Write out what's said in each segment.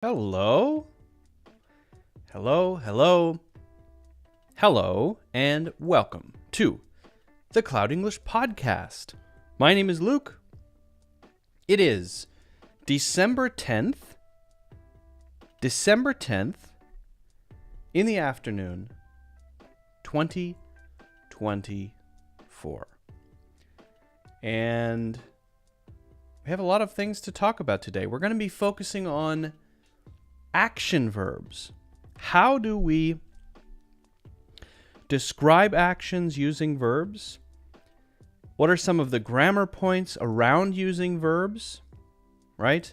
Hello? Hello, and welcome to the Cloud English Podcast. My name is Luke. It is December 10th in the afternoon, 2024. And we have a lot of things to talk about today. We're going to be focusing on action verbs. How do we describe actions using verbs? What are some of the grammar points around using verbs? Right?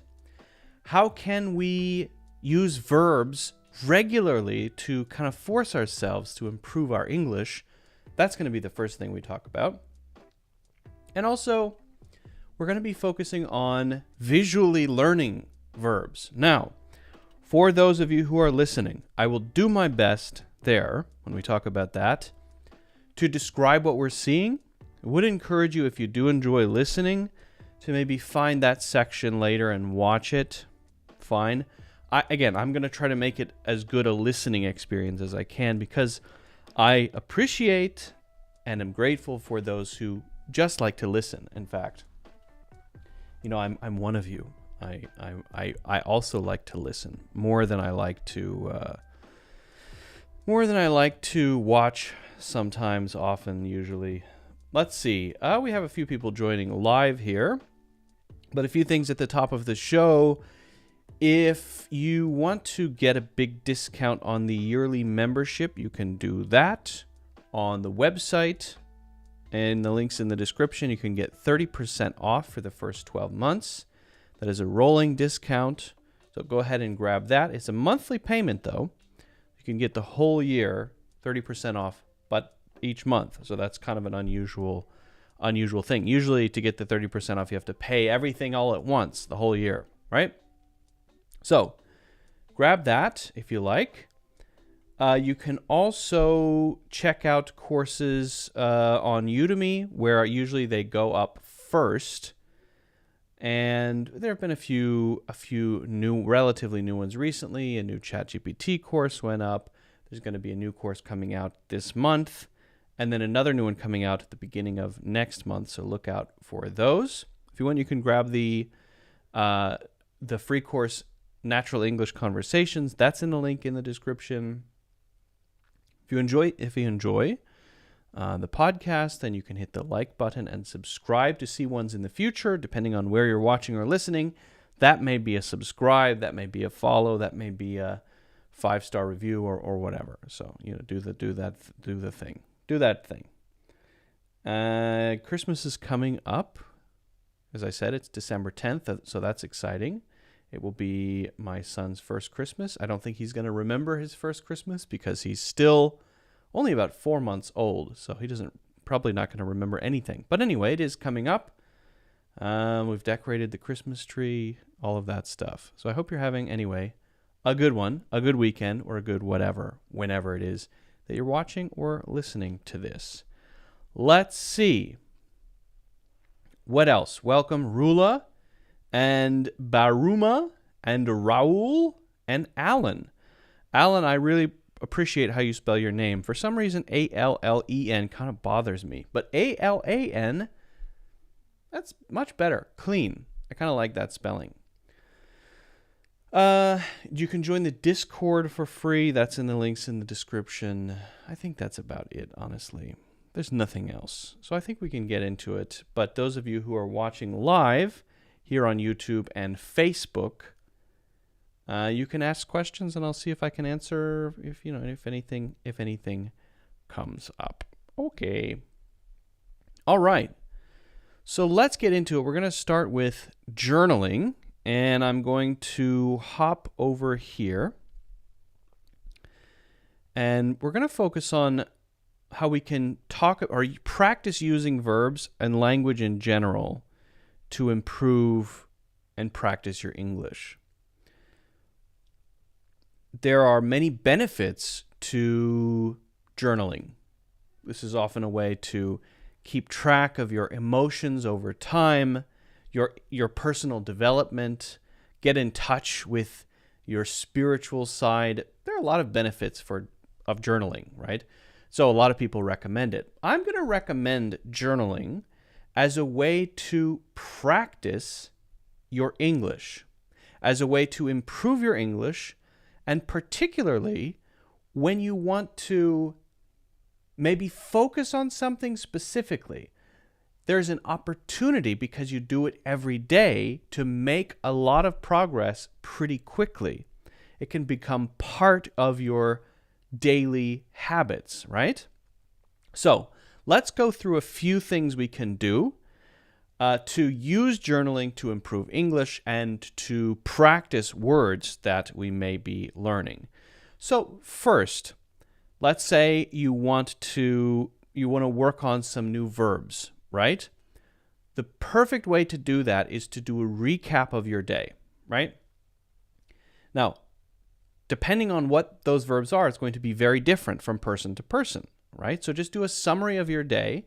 How can we use verbs regularly to kind of force ourselves to improve our English? That's going to be the first thing we talk about. And also, we're going to be focusing on visually learning verbs. Now, for those of you who are listening, I will do my best there, when we talk about that, to describe what we're seeing. I would encourage you, if you do enjoy listening, to maybe find that section later and watch it. Fine. I'm going to try to make it as good a listening experience as I can, because I appreciate and am grateful for those who just like to listen. In fact, you know, I'm one of you. I also like to listen more than I like to watch sometimes, often, usually. Let's see. We have a few people joining live here, but a few things at the top of the show. If you want to get a big discount on the yearly membership, you can do that on the website, and the link's in the description. You can get 30% off for the first 12 months. That is a rolling discount, so go ahead and grab that. It's a monthly payment, though. You can get the whole year, 30% off, but each month. So that's kind of an unusual thing. Usually, to get the 30% off, you have to pay everything all at once, the whole year, right? So grab that if you like. You can also check out courses on Udemy, where usually they go up first. And there have been a few new, relatively new ones recently. A new ChatGPT course went up. There's going to be a new course coming out this month, and then another new one coming out at the beginning of next month. So look out for those. If you want, you can grab the free course, Natural English Conversations. That's in the link in the description. If you enjoy the podcast, then you can hit the like button and subscribe to see ones in the future, depending on where you're watching or listening. That may be a subscribe, that may be a follow, that may be a 5-star review or whatever. So, you know, do that thing. Christmas is coming up. As I said, it's December 10th, so that's exciting. It will be my son's first Christmas. I don't think he's going to remember his first Christmas because he's still only about 4 months old, so he probably not going to remember anything. But anyway, it is coming up. We've decorated the Christmas tree, all of that stuff. So I hope you're having, anyway, a good one, a good weekend, or a good whatever, whenever it is that you're watching or listening to this. Let's see. What else? Welcome, Rula and Baruma and Raul and Alan. Alan, I really appreciate how you spell your name. For some reason, A-L-L-E-N kind of bothers me. But A-L-A-N, that's much better. Clean. I kind of like that spelling. You can join the Discord for free. That's in the links in the description. I think that's about it, honestly. There's nothing else. So I think we can get into it. But those of you who are watching live here on YouTube and Facebook, you can ask questions, and I'll see if I can answer if anything comes up. Okay. All right. So let's get into it. We're going to start with journaling, and I'm going to hop over here, and we're going to focus on how we can talk or practice using verbs and language in general to improve and practice your English. There are many benefits to journaling. This is often a way to keep track of your emotions over time, your personal development, get in touch with your spiritual side. There are a lot of benefits of journaling, right? So a lot of people recommend it. I'm going to recommend journaling as a way to practice your English, as a way to improve your English, and particularly when you want to maybe focus on something specifically. There's an opportunity, because you do it every day, to make a lot of progress pretty quickly. It can become part of your daily habits, right? So let's go through a few things we can do to use journaling to improve English and to practice words that we may be learning. So first, let's say you want to work on some new verbs, right? The perfect way to do that is to do a recap of your day, right? Now, depending on what those verbs are, it's going to be very different from person to person, right? So just do a summary of your day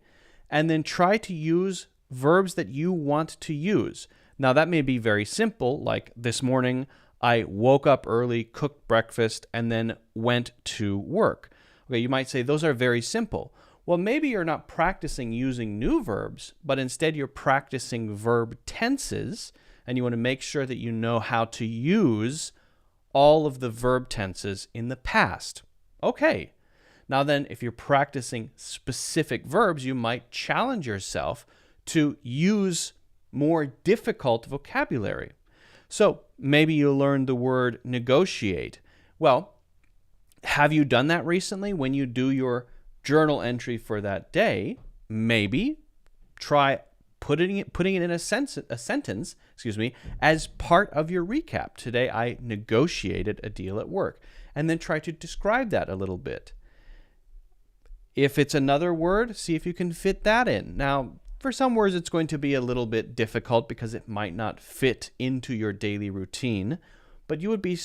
and then try to use verbs that you want to use. Now, that may be very simple, like this morning I woke up early, cooked breakfast, and then went to work. Okay, you might say those are very simple. Well, maybe you're not practicing using new verbs, but instead you're practicing verb tenses, and you want to make sure that you know how to use all of the verb tenses in the past. Okay, now then, if you're practicing specific verbs, you might challenge yourself to use more difficult vocabulary. So maybe you learned the word negotiate. Well, have you done that recently? When you do your journal entry for that day, maybe try putting it in a sentence, as part of your recap. Today I negotiated a deal at work, and then try to describe that a little bit. If it's another word, see if you can fit that in. Now, for some words, it's going to be a little bit difficult because it might not fit into your daily routine, but you would be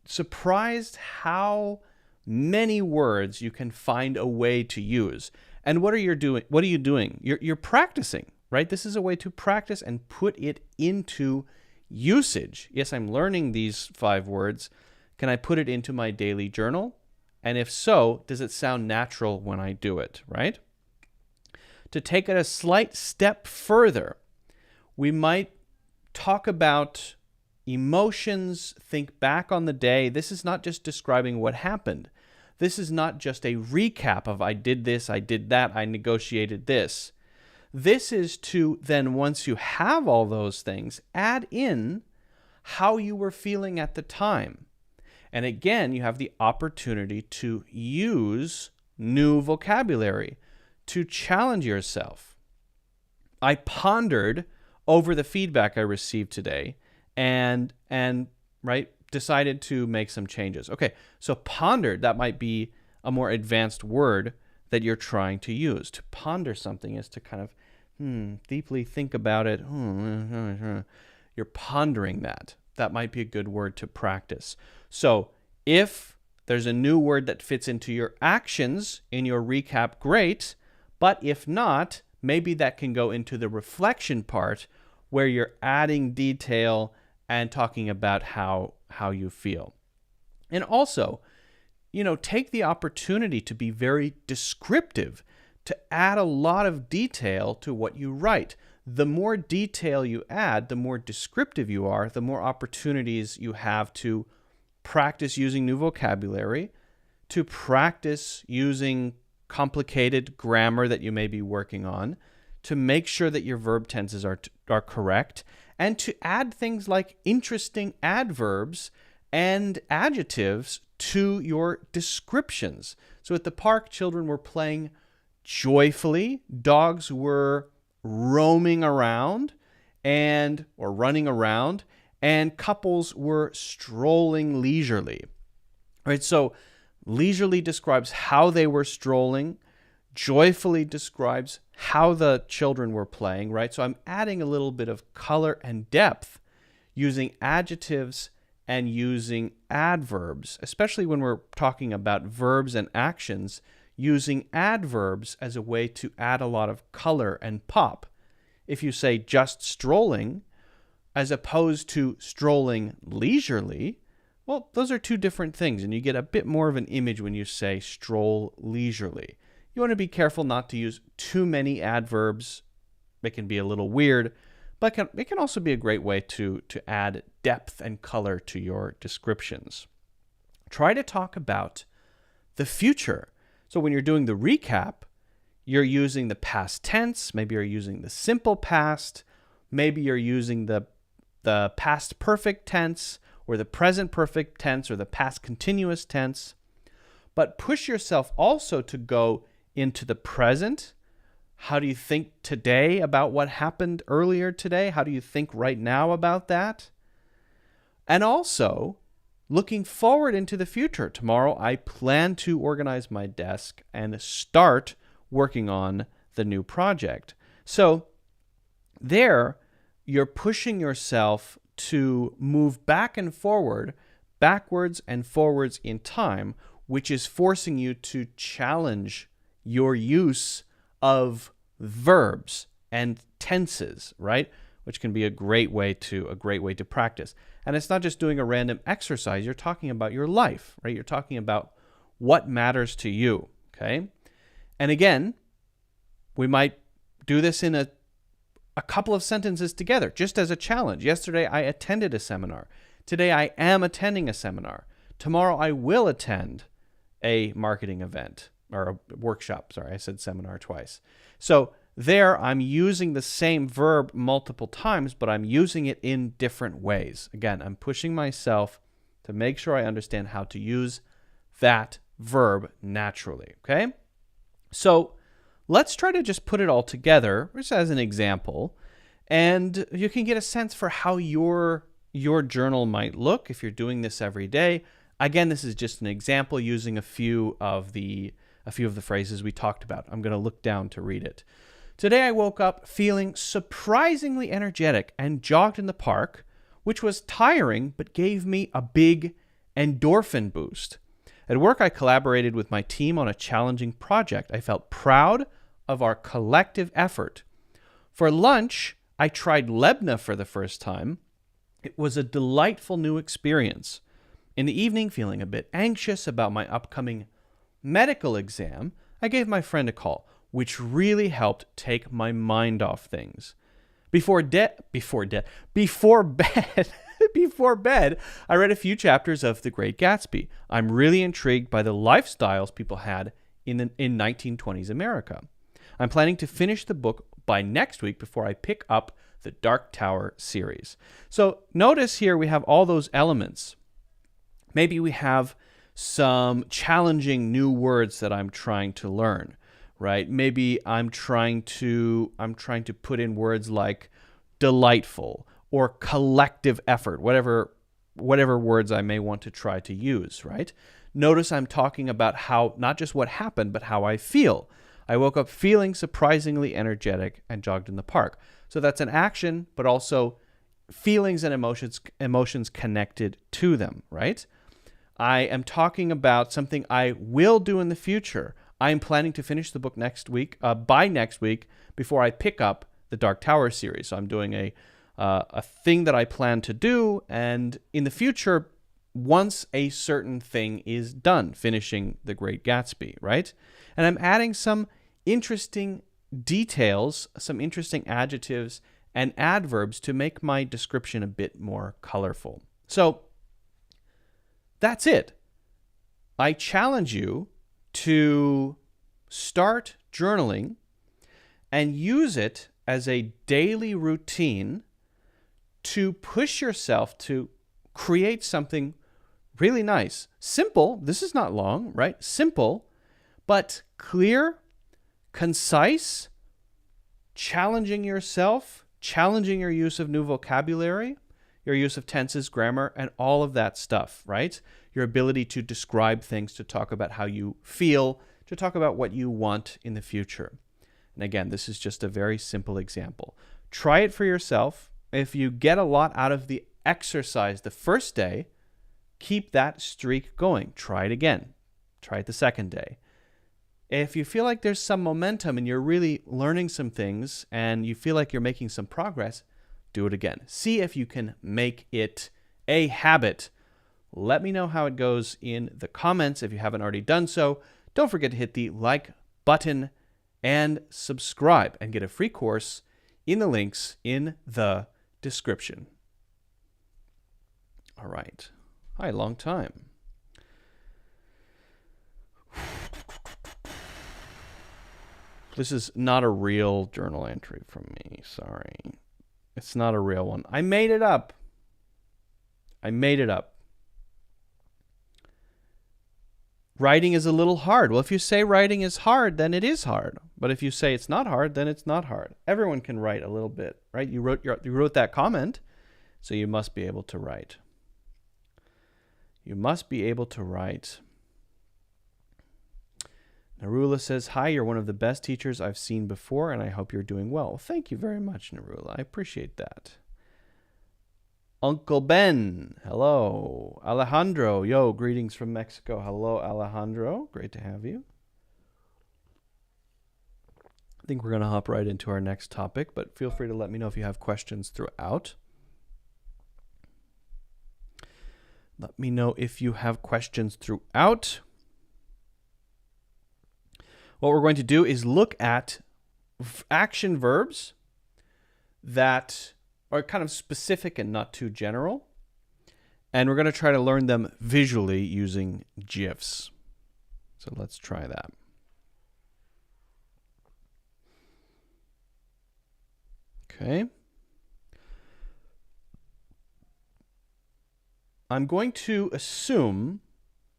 surprised how many words you can find a way to use. And what are you doing? You're practicing, right? This is a way to practice and put it into usage. Yes, I'm learning these 5 words. Can I put it into my daily journal? And if so, does it sound natural when I do it, right? To take it a slight step further, we might talk about emotions, think back on the day. This is not just describing what happened. This is not just a recap of I did this, I did that, I negotiated this. This is to then, once you have all those things, add in how you were feeling at the time. And again, you have the opportunity to use new vocabulary, to challenge yourself. I pondered over the feedback I received today and decided to make some changes. Okay, so pondered, that might be a more advanced word that you're trying to use. To ponder something is to kind of deeply think about it. You're pondering that. That might be a good word to practice. So if there's a new word that fits into your actions in your recap, great. But if not, maybe that can go into the reflection part where you're adding detail and talking about how you feel. And also, take the opportunity to be very descriptive, to add a lot of detail to what you write. The more detail you add, the more descriptive you are, the more opportunities you have to practice using new vocabulary, to practice using complicated grammar that you may be working on, to make sure that your verb tenses are correct, and to add things like interesting adverbs and adjectives to your descriptions. So at the park, children were playing joyfully, dogs were roaming around or running around, and couples were strolling leisurely. Right? So leisurely describes how they were strolling. Joyfully describes how the children were playing, right? So I'm adding a little bit of color and depth using adjectives and using adverbs, especially when we're talking about verbs and actions, using adverbs as a way to add a lot of color and pop. If you say just strolling, as opposed to strolling leisurely, Well, those are two different things, and you get a bit more of an image when you say stroll leisurely. You want to be careful not to use too many adverbs. It can be a little weird, but it can also be a great way to add depth and color to your descriptions. Try to talk about the future. So when you're doing the recap, you're using the past tense, maybe you're using the simple past, maybe you're using the past perfect tense, or the present perfect tense, or the past continuous tense. But push yourself also to go into the present. How do you think today about what happened earlier today? How do you think right now about that? And also, looking forward into the future. Tomorrow, I plan to organize my desk and start working on the new project. So there, you're pushing yourself to move back and forward, backwards and forwards in time, which is forcing you to challenge your use of verbs and tenses, right? Which can be a great way to practice. And it's not just doing a random exercise. You're talking about your life, right? You're talking about what matters to you, okay? And again, we might do this in a couple of sentences together, just as a challenge. Yesterday, I attended a seminar. Today, I am attending a seminar. Tomorrow, I will attend a marketing event or a workshop. Sorry, I said seminar twice. So there, I'm using the same verb multiple times, but I'm using it in different ways. Again, I'm pushing myself to make sure I understand how to use that verb naturally, okay? So let's try to just put it all together, just as an example, and you can get a sense for how your journal might look if you're doing this every day. Again, this is just an example using a few of the phrases we talked about. I'm going to look down to read it. Today I woke up feeling surprisingly energetic and jogged in the park, which was tiring but gave me a big endorphin boost. At work, I collaborated with my team on a challenging project. I felt proud of our collective effort. For lunch, I tried Lebna for the first time. It was a delightful new experience. In the evening, feeling a bit anxious about my upcoming medical exam, I gave my friend a call, which really helped take my mind off things. Before bed, I read a few chapters of The Great Gatsby. I'm really intrigued by the lifestyles people had in 1920s America. I'm planning to finish the book by next week before I pick up the Dark Tower series. So notice here we have all those elements. Maybe we have some challenging new words that I'm trying to learn, right? Maybe I'm trying to put in words like delightful or collective effort, whatever words I may want to try to use, right? Notice I'm talking about how, not just what happened, but how I feel. I woke up feeling surprisingly energetic and jogged in the park. So that's an action, but also feelings and emotions connected to them, right? I am talking about something I will do in the future. I am planning to finish the book by next week before I pick up the Dark Tower series. So I'm doing a thing that I plan to do, and in the future, once a certain thing is done, finishing The Great Gatsby, right? And I'm adding some interesting details, some interesting adjectives and adverbs to make my description a bit more colorful. So that's it. I challenge you to start journaling and use it as a daily routine to push yourself to create something really nice. Simple. This is not long, right? Simple, but clear, concise, challenging yourself, challenging your use of new vocabulary, your use of tenses, grammar, and all of that stuff, right? Your ability to describe things, to talk about how you feel, to talk about what you want in the future. And again, this is just a very simple example. Try it for yourself. If you get a lot out of the exercise the first day, keep that streak going. Try it again. Try it the second day. If you feel like there's some momentum and you're really learning some things and you feel like you're making some progress, do it again. See if you can make it a habit Let me know how it goes in the comments if you haven't already done so. Don't forget to hit the like button and subscribe and get a free course in the links in the description. All right. Hi, long time. This is not a real journal entry from me. Sorry. It's not a real one. I made it up. Writing is a little hard. Well, if you say writing is hard, then it is hard. But if you say it's not hard, then it's not hard. Everyone can write a little bit, right? You wrote that comment, so you must be able to write. You must be able to write. Narula says, hi, you're one of the best teachers I've seen before, and I hope you're doing well. Well, thank you very much, Narula. I appreciate that. Uncle Ben, hello. Alejandro, yo, greetings from Mexico. Hello, Alejandro. Great to have you. I think we're going to hop right into our next topic, but feel free to let me know if you have questions throughout. Let me know if you have questions throughout. What we're going to do is look at action verbs that are kind of specific and not too general. And we're going to try to learn them visually using Gifs. So let's try that. Okay. I'm going to assume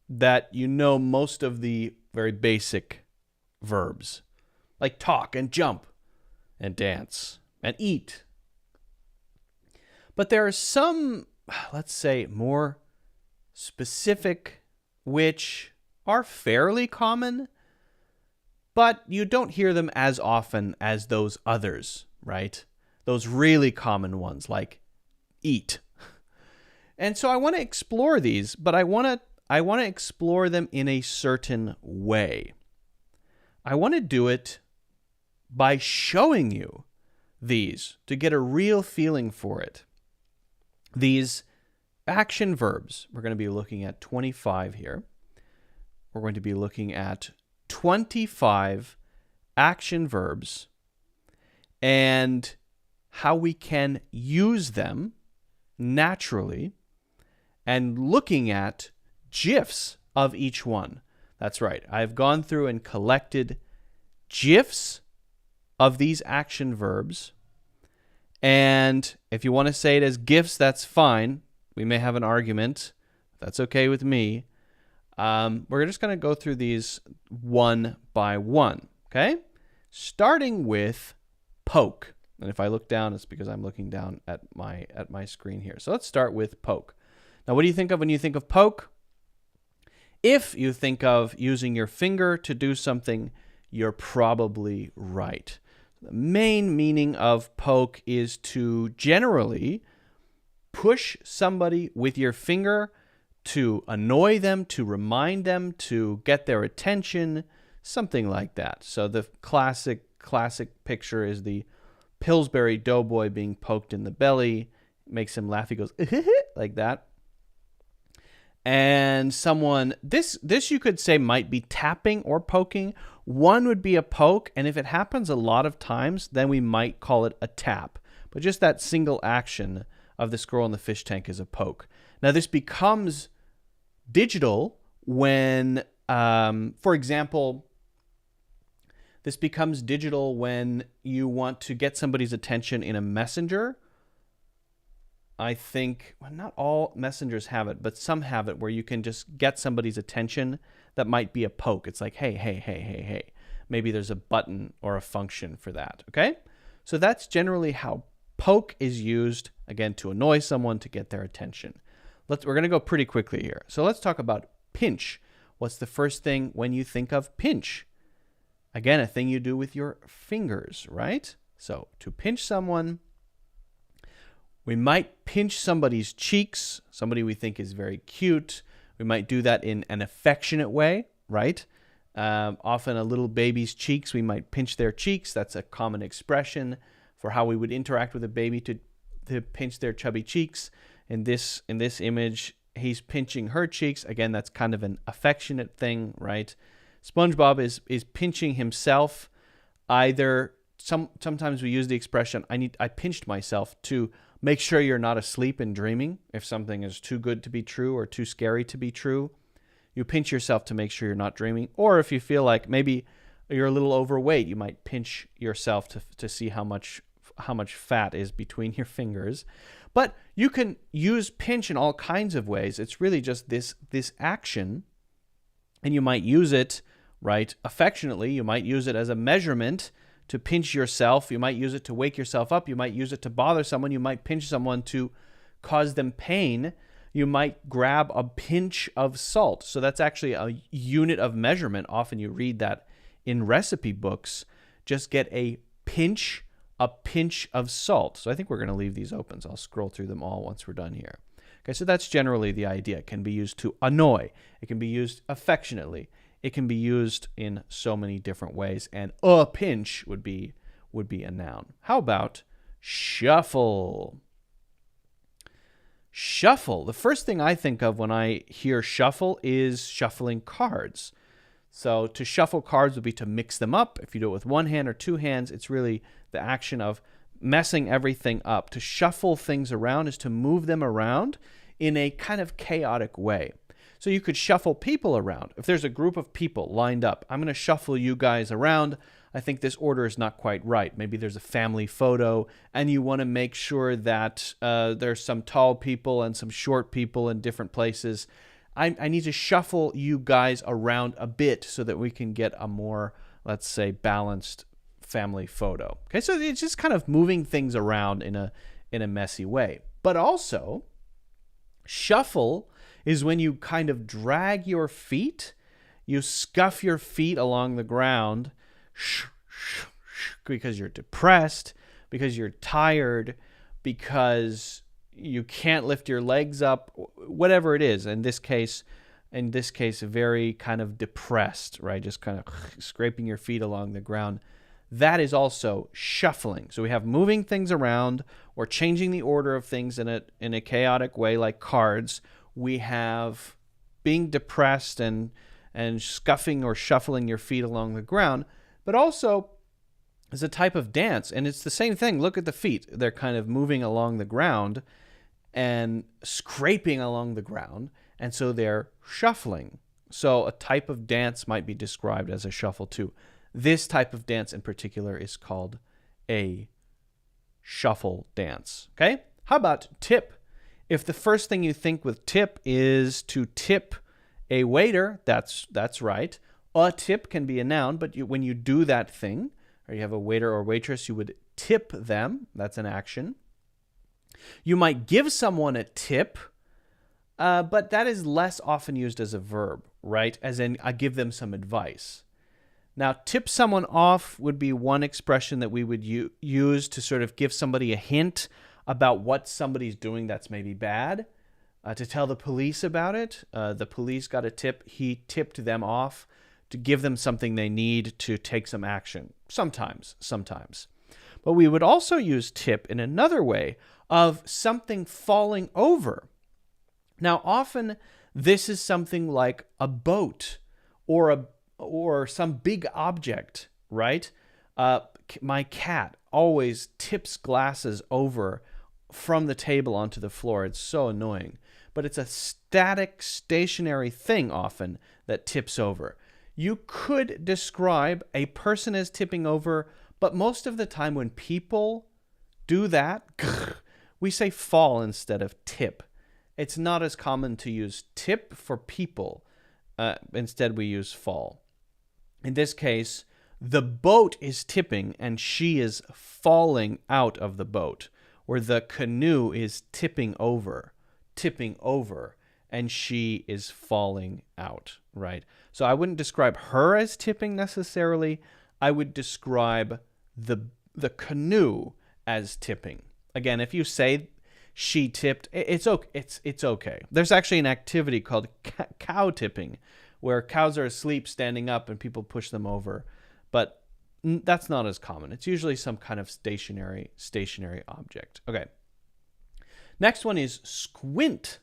that you know most of the very basic verbs, like talk and jump and dance and eat. But there are some, let's say, more specific, which are fairly common, but you don't hear them as often as those others, right? Those really common ones like eat. And so I want to explore these, but I want to explore them in a certain way. I want to do it by showing you these to get a real feeling for it. These action verbs, we're going to be looking at 25 here. We're going to be looking at 25 action verbs and how we can use them naturally and looking at GIFs of each one. That's right. I've gone through and collected GIFs of these action verbs. And if you want to say it as GIFs, that's fine. We may have an argument. That's okay with me. We're just going to go through these one by one. Okay? Starting with poke. And if I look down, it's because I'm looking down at my screen here. So let's start with poke. Now, what do you think of when you think of poke? If you think of using your finger to do something, you're probably right. The main meaning of poke is to generally push somebody with your finger to annoy them, to remind them, to get their attention, something like that. So the classic picture is the Pillsbury Doughboy being poked in the belly. It makes him laugh. He goes, like that. And someone, this you could say might be tapping or poking. One would be a poke, and if it happens a lot of times, then we might call it a tap. But just that single action of the squirrel in the fish tank is a poke. Now, this becomes digital when, for example, this becomes digital when you want to get somebody's attention in a messenger. I think, well, not all messengers have it, but some have it where you can just get somebody's attention. That might be a poke. It's like, hey, hey, hey, hey, hey. Maybe there's a button or a function for that, okay? So that's generally how poke is used, again, to annoy someone, to get their attention. We're going to go pretty quickly here. So let's talk about pinch. What's the first thing when you think of pinch? Again, a thing you do with your fingers, right? So to pinch someone, we might pinch somebody's cheeks, somebody we think is very cute. We might do that in an affectionate way, right? Often a little baby's cheeks, we might pinch their cheeks. That's a common expression for how we would interact with a baby, to pinch their chubby cheeks. In this image, he's pinching her cheeks. Again, that's kind of an affectionate thing, right? SpongeBob is pinching himself. Sometimes we use the expression, I pinched myself, to make sure you're not asleep and dreaming. If something is too good to be true or too scary to be true, you pinch yourself to make sure you're not dreaming. Or if you feel like maybe you're a little overweight, you might pinch yourself to see how much fat is between your fingers. But you can use pinch in all kinds of ways. It's really just this action, and you might use it, right, affectionately. You might use it as a measurement to pinch yourself. You might use it to wake yourself up. You might use it to bother someone. You might pinch someone to cause them pain. You might grab a pinch of salt. So that's actually a unit of measurement. Often you read that in recipe books. Just get a pinch of salt. So I think we're going to leave these open. So I'll scroll through them all once we're done here. Okay, so that's generally the idea. It can be used to annoy. It can be used affectionately. It can be used in so many different ways. And a pinch would be a noun. How about shuffle? Shuffle. The first thing I think of when I hear shuffle is shuffling cards. So to shuffle cards would be to mix them up. If you do it with one hand or two hands, it's really the action of messing everything up. To shuffle things around is to move them around in a kind of chaotic way. So you could shuffle people around. If there's a group of people lined up, I'm going to shuffle you guys around. I think this order is not quite right. Maybe there's a family photo, and you want to make sure that there's some tall people and some short people in different places. I need to shuffle you guys around a bit so that we can get a more, let's say, balanced family photo. Okay, so it's just kind of moving things around in a messy way. But also, shuffle is when you kind of drag your feet, you scuff your feet along the ground because you're depressed, because you're tired, because you can't lift your legs up, whatever it is. In this case, very kind of depressed, right? Just kind of scraping your feet along the ground. That is also shuffling. So we have moving things around or changing the order of things in a chaotic way, like cards. We have being depressed and scuffing or shuffling your feet along the ground, but also is a type of dance, and it's the same thing. Look at the feet. They're kind of moving along the ground and scraping along the ground, and so they're shuffling. So a type of dance might be described as a shuffle too. This type of dance in particular is called a shuffle dance. Okay? How about tip? If the first thing you think with tip is to tip a waiter, that's right. A tip can be a noun, but when you do that thing, or you have a waiter or waitress, you would tip them. That's an action. You might give someone a tip, but that is less often used as a verb, right? As in, I give them some advice. Now, tip someone off would be one expression that we would use to sort of give somebody a hint about what somebody's doing that's maybe bad, to tell the police about it. The police got a tip. He tipped them off to give them something they need to take some action. Sometimes. But we would also use tip in another way of something falling over. Now, often this is something like a boat or some big object, right? My cat always tips glasses over from the table onto the floor. It's so annoying. But it's a static, stationary thing often that tips over. You could describe a person as tipping over, but most of the time when people do that, we say fall instead of tip. It's not as common to use tip for people. Instead, we use fall. In this case, the boat is tipping and she is falling out of the boat, or the canoe is tipping over, and she is falling out, right? So I wouldn't describe her as tipping necessarily. I would describe the canoe as tipping. Again, if you say she tipped, it's okay. There's actually an activity called cow tipping, where cows are asleep standing up and people push them over. But that's not as common. It's usually some kind of stationary object. Okay. Next one is squint.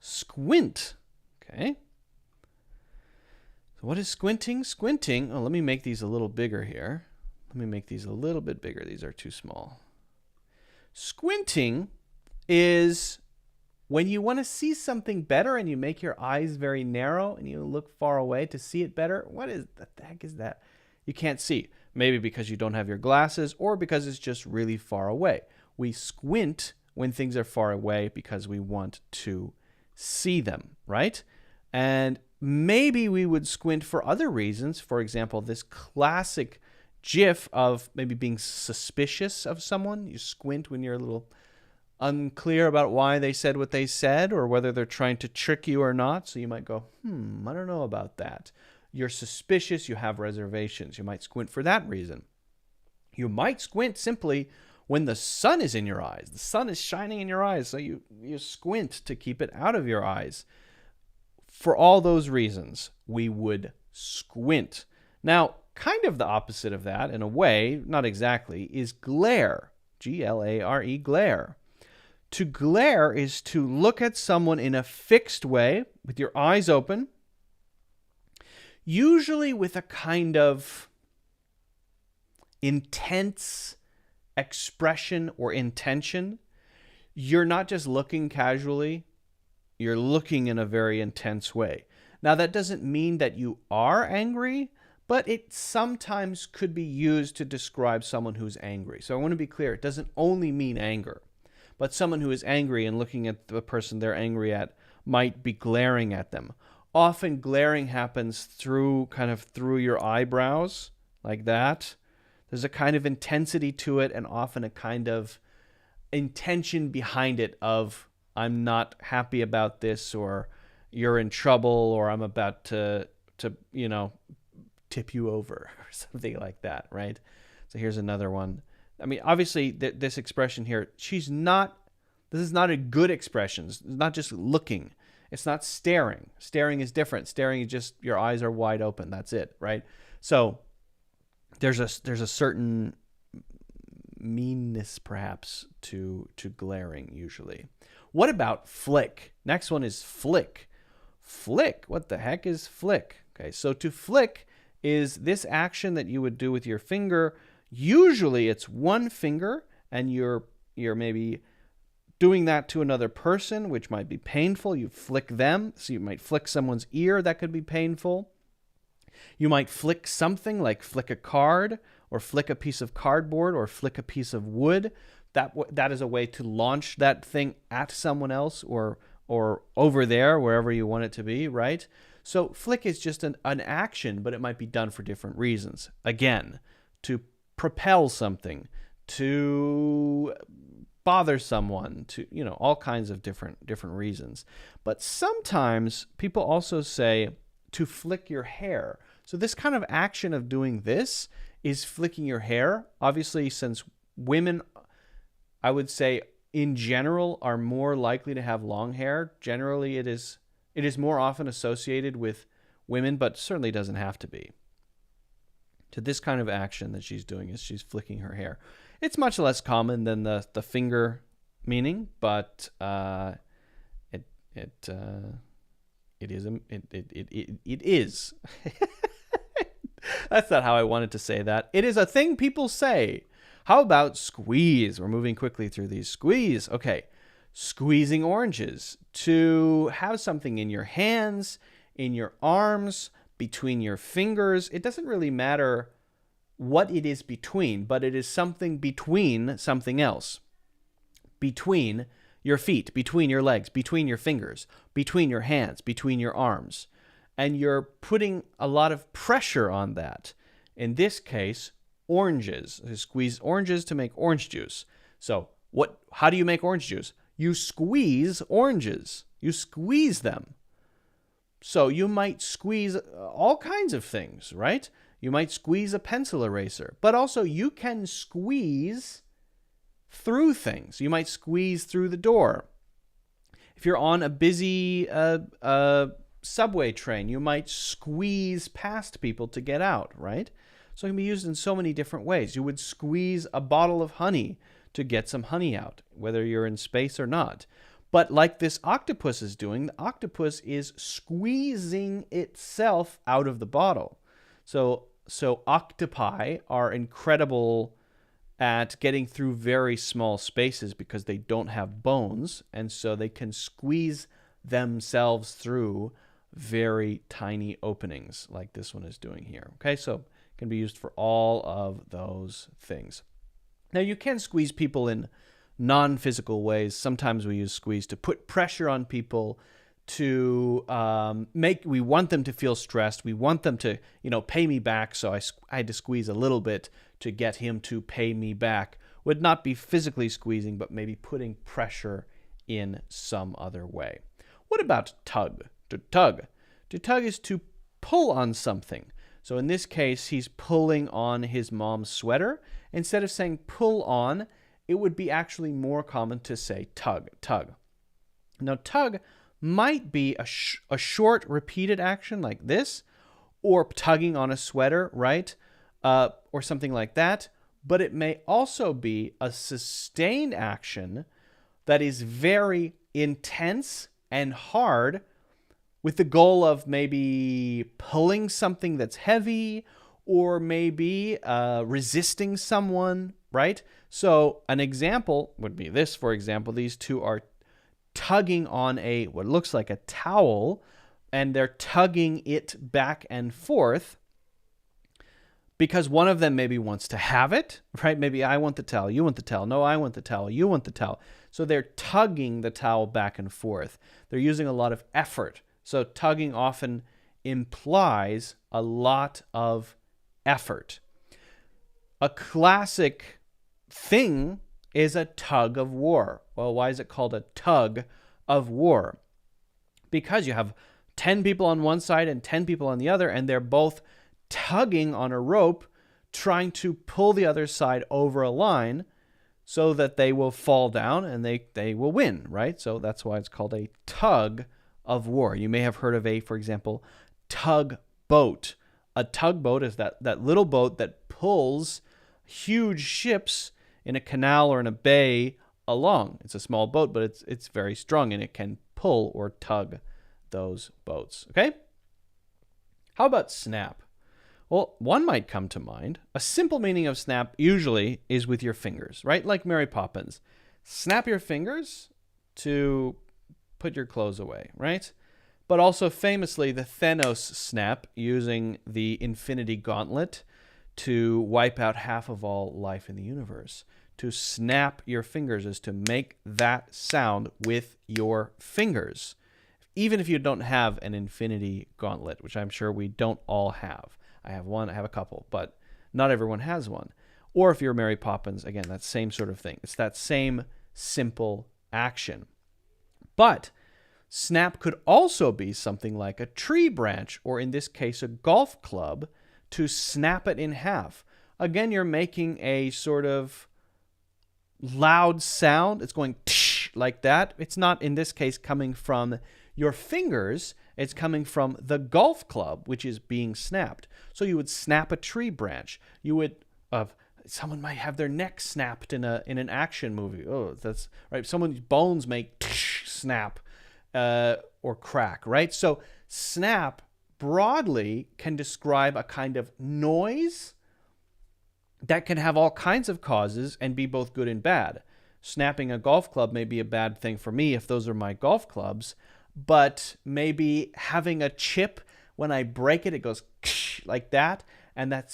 squint. Okay. So what is squinting? Squinting, let me make these a little bigger here. Let me make these a little bit bigger. These are too small. Squinting is when you want to see something better and you make your eyes very narrow and you look far away to see it better. What the heck is that? You can't see. Maybe because you don't have your glasses or because it's just really far away. We squint when things are far away because we want to see them, right? And maybe we would squint for other reasons. For example, this classic GIF of maybe being suspicious of someone. You squint when you're a little unclear about why they said what they said or whether they're trying to trick you or not. So you might go, I don't know about that. You're suspicious, you have reservations. You might squint for that reason. You might squint simply when the sun is in your eyes. The sun is shining in your eyes, so you squint to keep it out of your eyes. For all those reasons, we would squint. Now, kind of the opposite of that, in a way, not exactly, is glare. Glare, glare. To glare is to look at someone in a fixed way with your eyes open, usually with a kind of intense expression or intention. You're not just looking casually, you're looking in a very intense way. Now, that doesn't mean that you are angry, but it sometimes could be used to describe someone who's angry. So I want to be clear, it doesn't only mean anger, but someone who is angry and looking at the person they're angry at might be glaring at them. Often glaring happens through your eyebrows, like that. There's a kind of intensity to it and often a kind of intention behind it of, I'm not happy about this, or you're in trouble, or I'm about to tip you over, or something like that, right? So here's another one. I mean, obviously, this expression here, this is not a good expression. It's not just looking. It's not staring. Staring is different. Staring is just your eyes are wide open. That's it, right? So there's a certain meanness, perhaps, to glaring usually. What about flick? Next one is flick. Flick. What the heck is flick? Okay, so to flick is this action that you would do with your finger. Usually it's one finger, and you're maybe doing that to another person, which might be painful. You flick them, so you might flick someone's ear. That could be painful. You might flick something, like flick a card, or flick a piece of cardboard, or flick a piece of wood. That is a way to launch that thing at someone else, or over there, wherever you want it to be, right? So flick is just an action, but it might be done for different reasons. Again, to propel something, to bother someone, to, all kinds of different reasons. But sometimes people also say to flick your hair. So this kind of action of doing this is flicking your hair. Obviously, since women, I would say in general, are more likely to have long hair. Generally, it is more often associated with women, but certainly doesn't have to be. So this kind of action that she's doing is she's flicking her hair. It's much less common than the finger meaning, but it is. That's not how I wanted to say that. It is a thing people say. How about squeeze? We're moving quickly through these. Squeeze. Okay. Squeezing oranges. To have something in your hands, in your arms, between your fingers. It doesn't really matter what it is between, but it is something between something else. Between your feet, between your legs, between your fingers, between your hands, between your arms. And you're putting a lot of pressure on that. In this case, oranges. You squeeze oranges to make orange juice. So how do you make orange juice? You squeeze oranges. You squeeze them. So you might squeeze all kinds of things, right? You might squeeze a pencil eraser, but also you can squeeze through things. You might squeeze through the door. If you're on a busy subway train, you might squeeze past people to get out, right? So it can be used in so many different ways. You would squeeze a bottle of honey to get some honey out, whether you're in space or not. But like this octopus is doing, the octopus is squeezing itself out of the bottle. So octopi are incredible at getting through very small spaces because they don't have bones, and so they can squeeze themselves through very tiny openings like this one is doing here. Okay, so it can be used for all of those things. Now, you can squeeze people in non-physical ways. Sometimes we use squeeze to put pressure on people, to we want them to feel stressed. We want them to, pay me back. So I had to squeeze a little bit to get him to pay me back. Would not be physically squeezing, but maybe putting pressure in some other way. What about tug? To tug. To tug is to pull on something. So in this case, he's pulling on his mom's sweater. Instead of saying pull on, it would be actually more common to say tug, tug. Now, tug might be a short, repeated action like this, or tugging on a sweater, right? Or something like that. But it may also be a sustained action that is very intense and hard, with the goal of maybe pulling something that's heavy, or maybe resisting someone, right? So an example would be this, for example. These two are tugging on what looks like a towel, and they're tugging it back and forth because one of them maybe wants to have it, right? Maybe I want the towel, you want the towel. No, I want the towel, you want the towel. So they're tugging the towel back and forth. They're using a lot of effort. So tugging often implies a lot of effort. A classic thing is a tug of war. Well, why is it called a tug of war? Because you have 10 people on one side and 10 people on the other, and they're both tugging on a rope, trying to pull the other side over a line so that they will fall down and they will win, right? So that's why it's called a tug of war. You may have heard of for example, tugboat. A tugboat is that little boat that pulls huge ships in a canal or in a bay along. It's a small boat, but it's very strong, and it can pull or tug those boats. Okay? How about snap? Well, one might come to mind. A simple meaning of snap usually is with your fingers, right? Like Mary Poppins. Snap your fingers to put your clothes away, right? But also famously the Thanos snap, using the Infinity Gauntlet to wipe out half of all life in the universe. To snap your fingers is to make that sound with your fingers. Even if you don't have an Infinity Gauntlet, which I'm sure we don't all have. I have one, I have a couple, but not everyone has one. Or if you're Mary Poppins, again, that same sort of thing. It's that same simple action. But snap could also be something like a tree branch, or in this case, a golf club, to snap it in half. Again, you're making a sort of loud sound. It's going tsh, like that. It's not, in this case, coming from your fingers. It's coming from the golf club, which is being snapped. So you would snap a tree branch. You would, someone might have their neck snapped in an action movie. Oh, that's right. Someone's bones may snap or crack, right? So snap broadly can describe a kind of noise that can have all kinds of causes and be both good and bad. Snapping a golf club may be a bad thing for me if those are my golf clubs, but maybe having a chip, when I break it, it goes like that, and that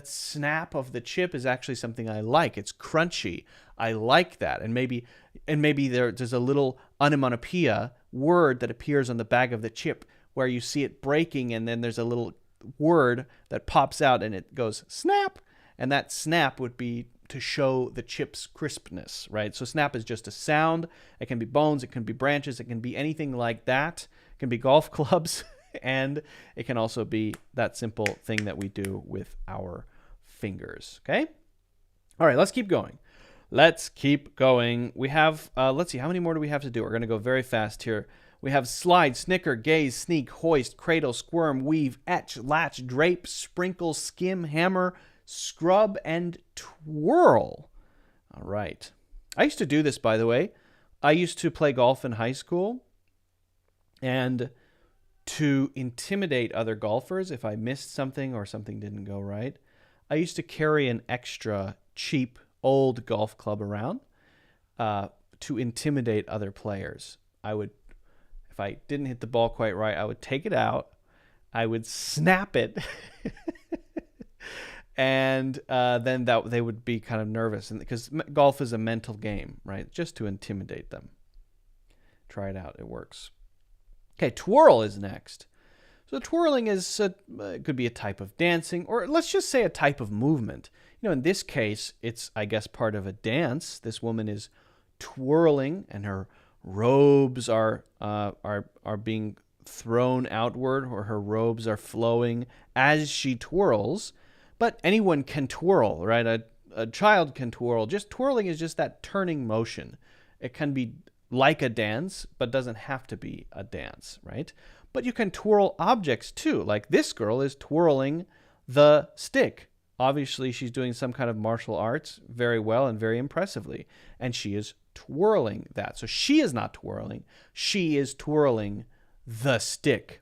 snap of the chip is actually something I like. It's crunchy. I like that. And maybe there's a little onomatopoeia word that appears on the back of the chip where you see it breaking, and then there's a little word that pops out and it goes snap, and that snap would be to show the chip's crispness, right? So snap is just a sound. It can be bones, it can be branches, it can be anything like that. It can be golf clubs, and it can also be that simple thing that we do with our fingers, okay? All right, let's keep going. We have, let's see, how many more do we have to do? We're going to go very fast here. We have slide, snicker, gaze, sneak, hoist, cradle, squirm, weave, etch, latch, drape, sprinkle, skim, hammer, scrub, and twirl. All right. I used to do this, by the way. I used to play golf in high school, and to intimidate other golfers, if I missed something or something didn't go right, I used to carry an extra cheap old golf club around to intimidate other players. If I didn't hit the ball quite right, I would take it out, I would snap it, and then they would be kind of nervous, and because golf is a mental game, right? Just to intimidate them. Try it out; it works. Okay, twirl is next. So twirling is could be a type of dancing, or let's just say a type of movement. In this case, it's, I guess, part of a dance. This woman is twirling, and her robes are being thrown outward, or her robes are flowing as she twirls. But anyone can twirl, right? A child can twirl. Just twirling is just that turning motion. It can be like a dance, but doesn't have to be a dance, right? But you can twirl objects too. Like this girl is twirling the stick. Obviously, she's doing some kind of martial arts very well and very impressively. And she is twirling that. So she is not twirling. She is twirling the stick.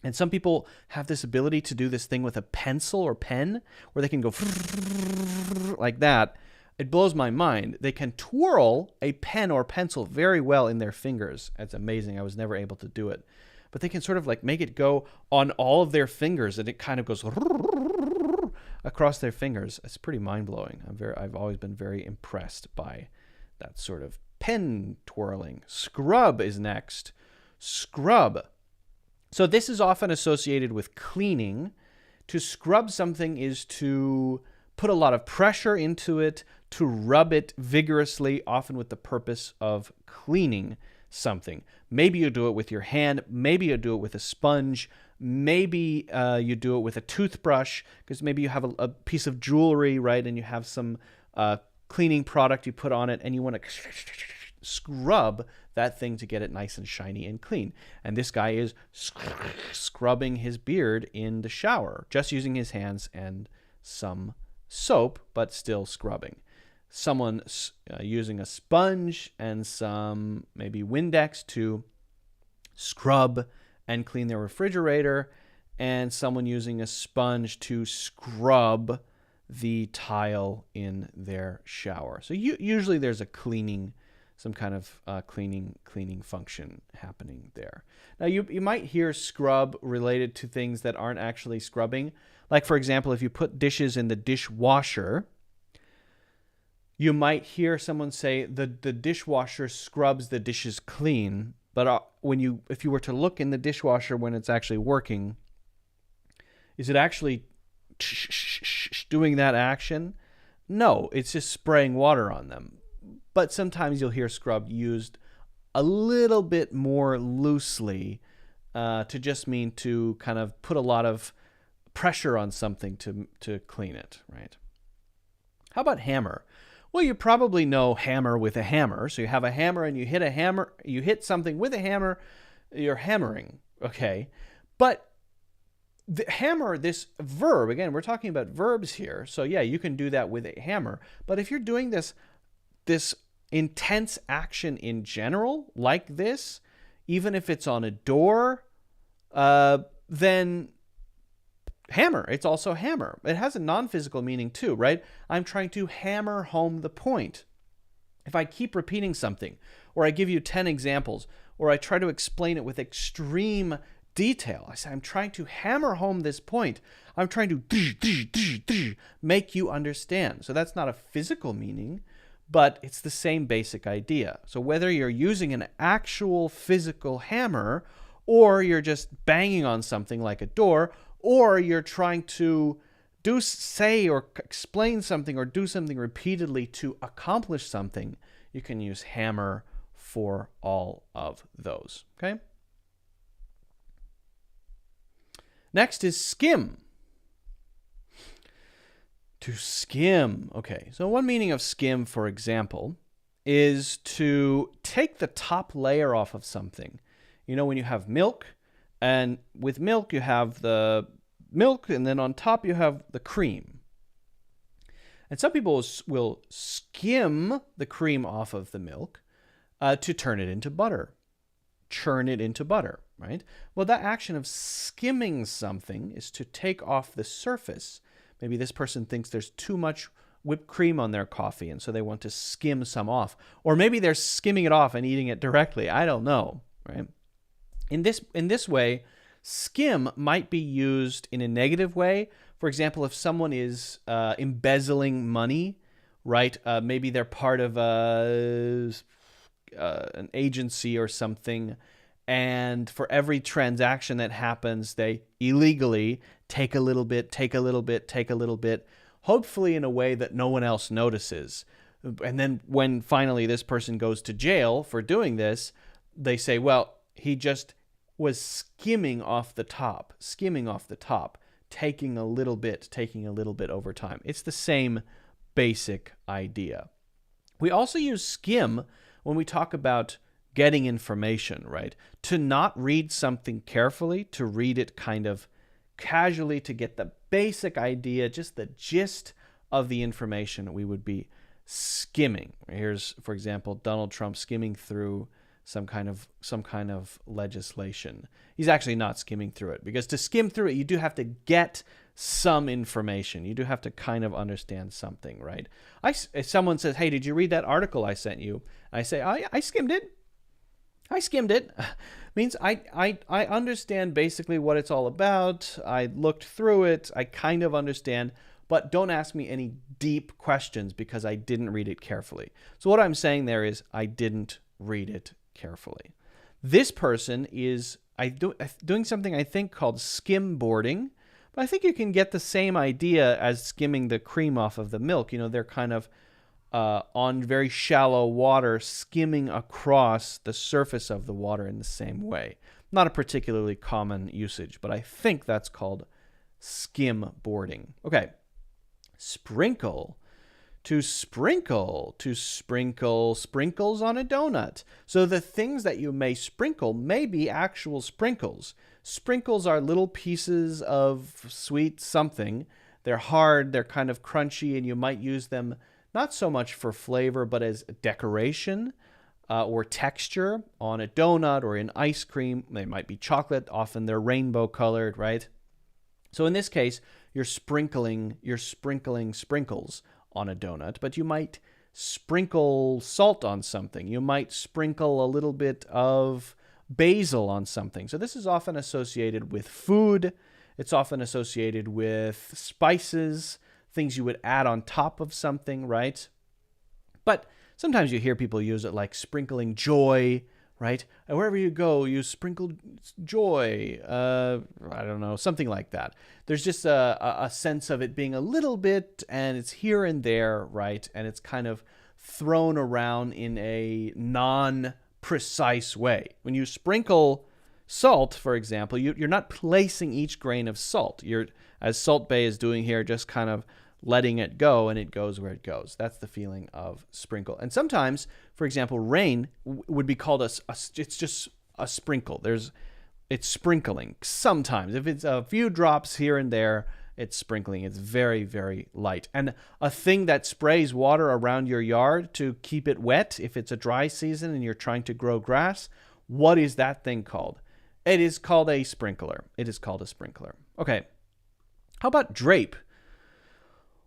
And some people have this ability to do this thing with a pencil or pen where they can go like that. It blows my mind. They can twirl a pen or pencil very well in their fingers. It's amazing. I was never able to do it. But they can sort of like make it go on all of their fingers, and it kind of goes across their fingers. It's pretty mind-blowing. I've always been very impressed by that sort of pen twirling. Scrub is next. Scrub. So this is often associated with cleaning. To scrub something is to put a lot of pressure into it, to rub it vigorously, often with the purpose of cleaning something. Maybe you do it with your hand. Maybe you do it with a sponge. Maybe you do it with a toothbrush, because maybe you have a piece of jewelry, right? And you have some cleaning product you put on it, and you want to scrub that thing to get it nice and shiny and clean. And this guy is scrubbing his beard in the shower, just using his hands and some soap, but still scrubbing. Someone using a sponge and some maybe Windex to scrub and clean their refrigerator, and someone using a sponge to scrub the tile in their shower. So usually there's a cleaning, some kind of cleaning function happening there. Now you might hear scrub related to things that aren't actually scrubbing. Like, for example, if you put dishes in the dishwasher, you might hear someone say the dishwasher scrubs the dishes clean. But if you were to look in the dishwasher when it's actually working, is it actually doing that action? No, it's just spraying water on them. But sometimes you'll hear scrub used a little bit more loosely to just mean to kind of put a lot of pressure on something to clean it, right? How about hammer? Well, you probably know hammer with a hammer. So you have a hammer and you hit something with a hammer, you're hammering, okay? But the hammer, this verb, again, we're talking about verbs here. So yeah, you can do that with a hammer. But if you're doing this intense action in general, like this, even if it's on a door, then hammer. It's also hammer. It has a non-physical meaning too, right? I'm trying to hammer home the point. If I keep repeating something, or I give you 10 examples, or I try to explain it with extreme detail, I say, I'm trying to hammer home this point. I'm trying to make you understand. So that's not a physical meaning, but it's the same basic idea. So whether you're using an actual physical hammer, or you're just banging on something like a door, or you're trying to say or explain something or do something repeatedly to accomplish something, you can use hammer for all of those, okay? Next is skim. To skim. Okay, so one meaning of skim, for example, is to take the top layer off of something. You know, when you have milk, and with milk you have the milk, and then on top you have the cream. And some people will skim the cream off of the milk, To turn it into butter. Churn it into butter, right? Well, that action of skimming something is to take off the surface. Maybe this person thinks there's too much whipped cream on their coffee, and so they want to skim some off. Or maybe they're skimming it off and eating it directly. I don't know, right? In this way, skim might be used in a negative way. For example, if someone is embezzling money, right? Maybe they're part of an agency or something, and for every transaction that happens, they illegally take a little bit, take a little bit, take a little bit, hopefully in a way that no one else notices. And then when finally this person goes to jail for doing this, they say, well, he just was skimming off the top, taking a little bit over time. It's the same basic idea. We also use skim when we talk about getting information, right? To not read something carefully, to read it kind of casually, to get the basic idea, just the gist of the information, we would be skimming. Here's, for example, Donald Trump skimming through some kind of legislation. He's actually not skimming through it, because to skim through it, you do have to get some information. You do have to kind of understand something, right? If someone says, hey, did you read that article I sent you? I say, oh, yeah, I skimmed it. Means I understand basically what it's all about. I looked through it. I kind of understand, but don't ask me any deep questions because I didn't read it carefully. So what I'm saying there is I didn't read it carefully. This person is doing something I think called skimboarding, but I think you can get the same idea as skimming the cream off of the milk. You know, they're kind of on very shallow water, skimming across the surface of the water in the same way. Not a particularly common usage, but I think that's called skimboarding. Okay, sprinkle. To sprinkle sprinkles on a donut. So the things that you may sprinkle may be actual sprinkles. Sprinkles are little pieces of sweet something. They're hard, they're kind of crunchy, and you might use them not so much for flavor, but as decoration or texture on a donut or in ice cream. They might be chocolate. Often they're rainbow colored, right? So in this case, you're sprinkling sprinkles on a donut, but you might sprinkle salt on something. You might sprinkle a little bit of basil on something. So this is often associated with food. It's often associated with spices, things you would add on top of something, right? But sometimes you hear people use it like sprinkling joy, right? And wherever you go, you sprinkle joy. I don't know, something like that. There's just a sense of it being a little bit, and it's here and there, right? And it's kind of thrown around in a non-precise way. When you sprinkle salt, for example, you're not placing each grain of salt. You're, as Salt Bae is doing here, just kind of letting it go, and it goes where it goes. That's the feeling of sprinkle. And sometimes, for example, rain would be called it's just a sprinkle. It's sprinkling. Sometimes, if it's a few drops here and there, it's sprinkling. It's very, very light. And a thing that sprays water around your yard to keep it wet, if it's a dry season and you're trying to grow grass, what is that thing called? It is called a sprinkler. It is called a sprinkler. Okay. How about drape?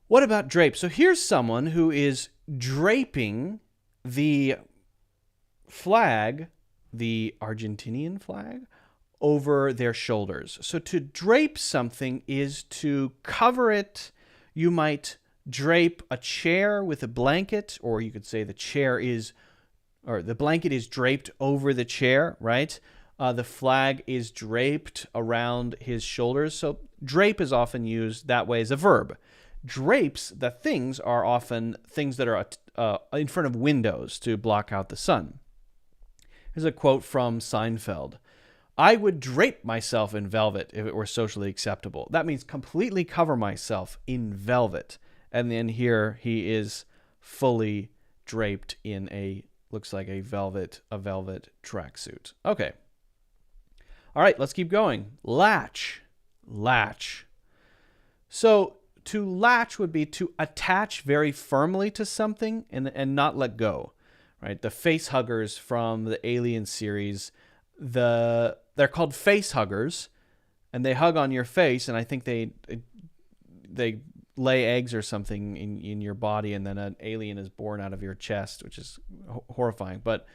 What about drape? So here's someone who is draping the flag, the Argentinian flag, over their shoulders. So to drape something is to cover it. You might drape a chair with a blanket, or you could say the blanket is draped over the chair, right? The flag is draped around his shoulders. So drape is often used that way as a verb. Drapes, the things, are often things that are in front of windows to block out the sun. Here's a quote from Seinfeld. I would drape myself in velvet if it were socially acceptable. That means completely cover myself in velvet. And then here he is fully draped in looks like a velvet tracksuit. Okay. All right, let's keep going. Latch. So to latch would be to attach very firmly to something and not let go, right? The face huggers from the Alien series, they're called face huggers, and they hug on your face, and I think they lay eggs or something in your body, and then an alien is born out of your chest, which is horrifying. But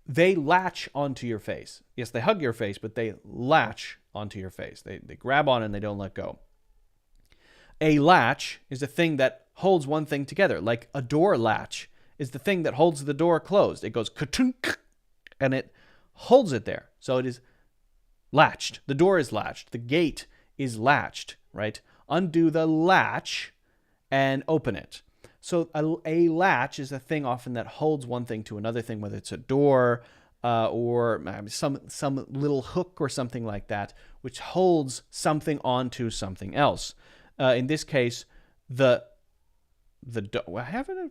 they latch onto your face. Yes, they hug your face, but they latch onto your face. They grab on and they don't let go. A latch is a thing that holds one thing together, like a door latch is the thing that holds the door closed. It goes ka-tunk, and it holds it there. So it is latched. The door is latched. The gate is latched, right? Undo the latch and open it. So a latch is a thing often that holds one thing to another thing, whether it's a door or some little hook or something like that, which holds something onto something else. In this case, the I have it.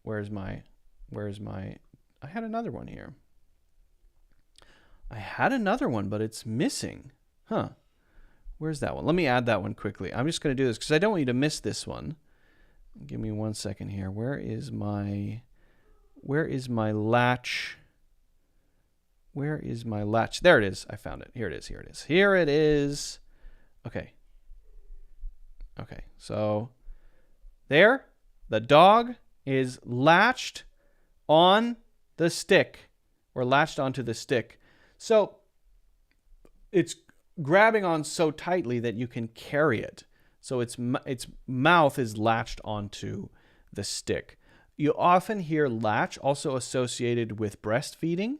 Where's my? I had another one here. I had another one, but it's missing. Huh. Where's that one? Let me add that one quickly. I'm just going to do this because I don't want you to miss this one. Give me 1 second here. Where is my latch? Where is my latch? There it is. I found it. Here it is. Okay. So there, the dog is latched on the stick, or latched onto the stick. So it's grabbing on so tightly that you can carry it. So its mouth is latched onto the stick. You often hear latch also associated with breastfeeding.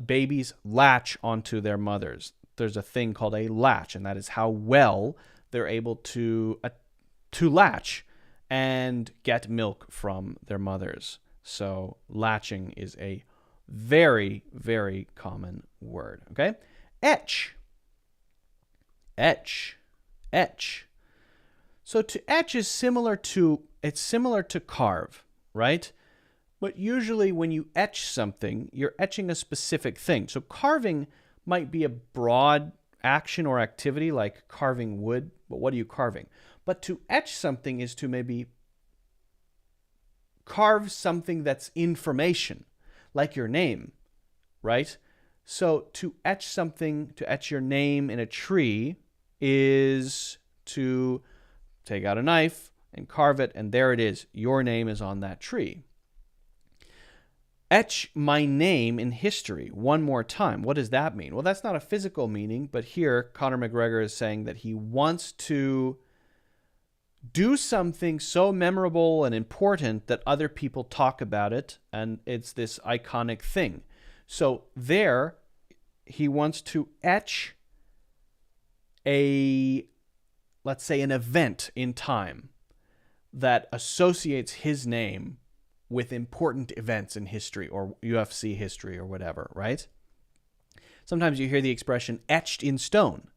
Babies latch onto their mothers. There's a thing called a latch, and that is how well they're able to latch and get milk from their mothers. So latching is a very, very common word. Okay? Etch. So to etch is similar to carve, right? But usually when you etch something, you're etching a specific thing. So carving might be a broad action or activity like carving wood, but what are you carving? But to etch something is to maybe carve something that's information, like your name, right? So to etch something, to etch your name in a tree is to take out a knife and carve it, and there it is. Your name is on that tree. Etch my name in history one more time. What does that mean? Well, that's not a physical meaning, but here Conor McGregor is saying that he wants to do something so memorable and important that other people talk about it, and it's this iconic thing. So there, he wants to etch let's say an event in time that associates his name with important events in history or UFC history or whatever, right? Sometimes you hear the expression etched in stone.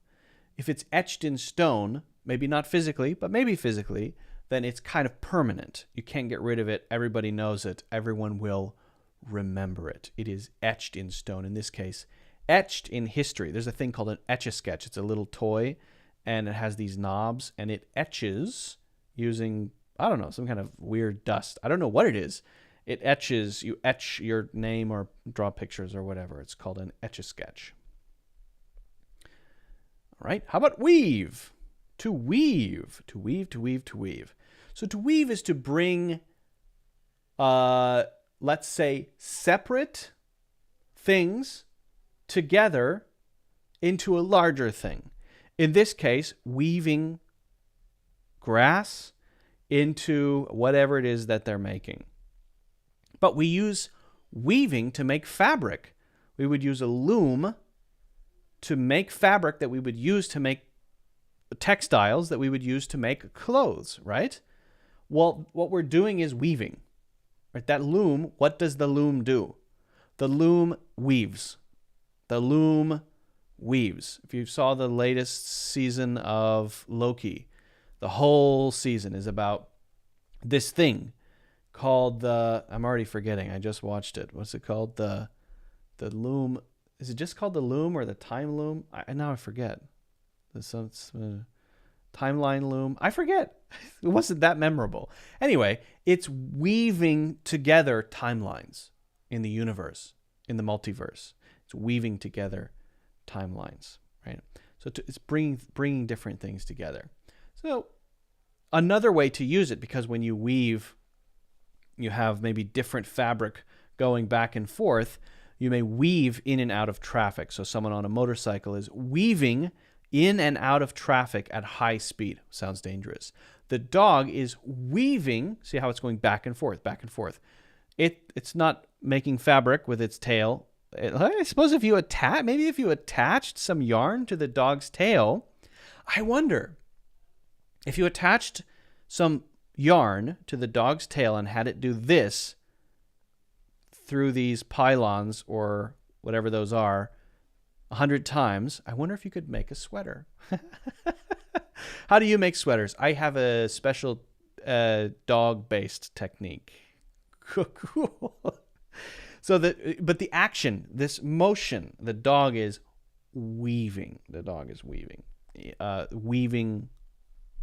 If it's etched in stone, maybe not physically, but maybe physically, then it's kind of permanent. You can't get rid of it. Everybody knows it. Everyone will remember it. It is etched in stone. In this case, etched in history. There's a thing called an Etch-a-Sketch. It's a little toy, and it has these knobs, and it etches using, I don't know, some kind of weird dust. I don't know what it is. It etches, you etch your name or draw pictures or whatever. It's called an Etch-a-Sketch. All right, how about weave? To weave. So to weave is to bring, let's say, separate things together into a larger thing. In this case, weaving grass into whatever it is that they're making. But we use weaving to make fabric. We would use a loom to make fabric that we would use to make textiles that we would use to make clothes, right? Well, what we're doing is weaving. Right? That loom, what does the loom do? The loom weaves. If you saw the latest season of Loki, the whole season is about this thing called I'm already forgetting. I just watched it. What's it called? The loom. Is it just called the loom or the time loom? Now I forget. Timeline loom. I forget. It wasn't that memorable. Anyway, it's weaving together timelines in the universe, in the multiverse. It's weaving together timelines, right? So it's bringing different things together. So another way to use it, because when you weave, you have maybe different fabric going back and forth. You may weave in and out of traffic. So someone on a motorcycle is weaving in and out of traffic at high speed. Sounds dangerous. The dog is weaving. See how it's going back and forth, back and forth. It's not making fabric with its tail. I suppose if you attached some yarn to the dog's tail, I wonder if you attached some yarn to the dog's tail and had it do this through these pylons or whatever those are 100 times, I wonder if you could make a sweater. How do you make sweaters? I have a special dog-based technique. Cool. But the action, this motion, the dog is weaving. Weaving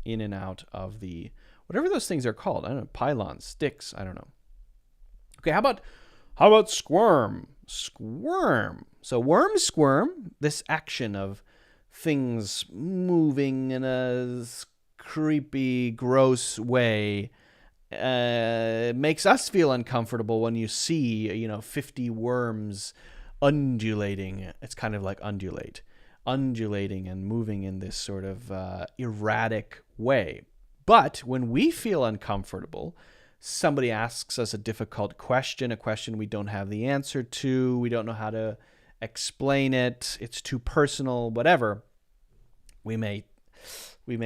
in and out of the, whatever those things are called. I don't know, pylons, sticks, I don't know. Okay, how about squirm? Squirm. So worms squirm, this action of things moving in a creepy, gross way, makes us feel uncomfortable when you see, 50 worms undulating. It's kind of like undulating and moving in this sort of erratic way. But when we feel uncomfortable, somebody asks us a difficult question, a question we don't have the answer to, we don't know how to explain it, it's too personal, whatever, we may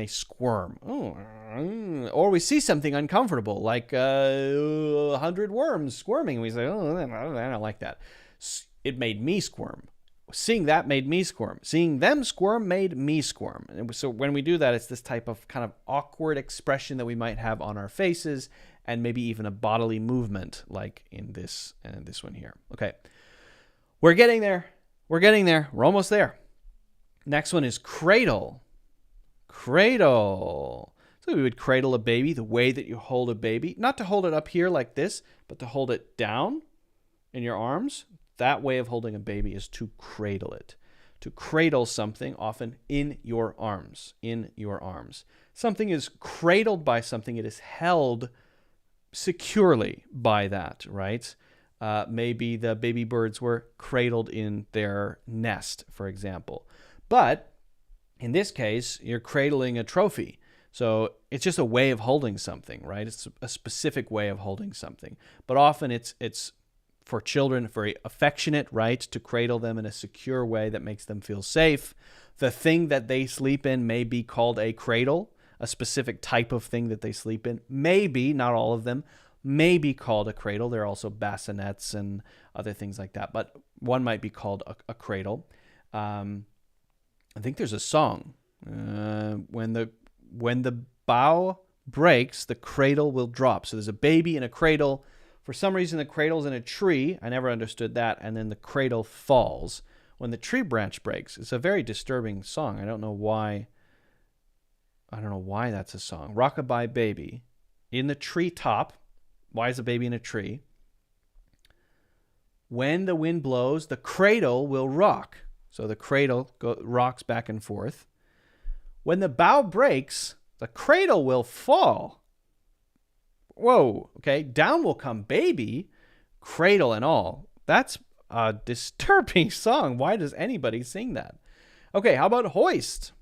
squirm. Or we see something uncomfortable, like 100 worms squirming, and we say, I don't like that. It made me squirm. Seeing that made me squirm. Seeing them squirm made me squirm. And so when we do that, it's this type of kind of awkward expression that we might have on our faces, and maybe even a bodily movement, like in this one here. Okay, we're getting there. We're almost there. Next one is cradle. Cradle. So we would cradle a baby, the way that you hold a baby, not to hold it up here like this, but to hold it down in your arms. That way of holding a baby is to cradle it. To cradle something, often in your arms. Something is cradled by something. It is held securely by that, right? Maybe the baby birds were cradled in their nest, for example. But in this case, you're cradling a trophy. So it's just a way of holding something, right? It's a specific way of holding something. But often it's for children, very affectionate, right? To cradle them in a secure way that makes them feel safe. The thing that they sleep in may be called a cradle. A specific type of thing that they sleep in. Maybe, not all of them, may be called a cradle. There are also bassinets and other things like that. But one might be called a cradle. I think there's a song. When the bough breaks, the cradle will drop. So there's a baby in a cradle. For some reason, the cradle's in a tree. I never understood that. And then the cradle falls when the tree branch breaks. It's a very disturbing song. I don't know why that's a song. Rockabye Baby. In the tree top. Why is a baby in a tree? When the wind blows, the cradle will rock. So the cradle rocks back and forth. When the bough breaks, the cradle will fall. Whoa, okay. Down will come baby, cradle and all. That's a disturbing song. Why does anybody sing that? Okay, how about hoist?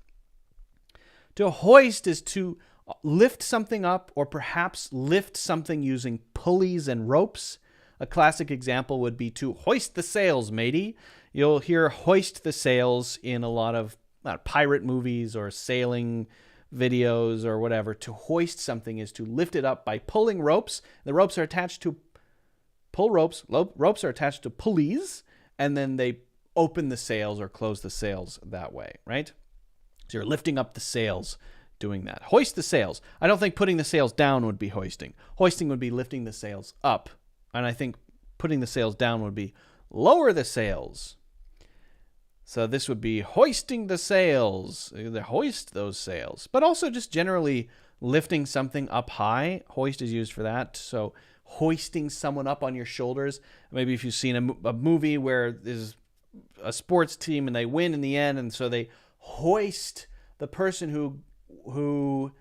To hoist is to lift something up, or perhaps lift something using pulleys and ropes. A classic example would be to hoist the sails, matey. You'll hear hoist the sails in a lot of pirate movies or sailing videos or whatever. To hoist something is to lift it up by pulling ropes. The ropes are attached to ropes are attached to pulleys, and then they open the sails or close the sails that way, right? So you're lifting up the sails doing that. Hoist the sails. I don't think putting the sails down would be hoisting. Hoisting would be lifting the sails up. And I think putting the sails down would be lower the sails. So this would be hoisting the sails. They hoist those sails. But also just generally lifting something up high. Hoist is used for that. So hoisting someone up on your shoulders. Maybe if you've seen a movie where there's a sports team and they win in the end, and so they hoist the person who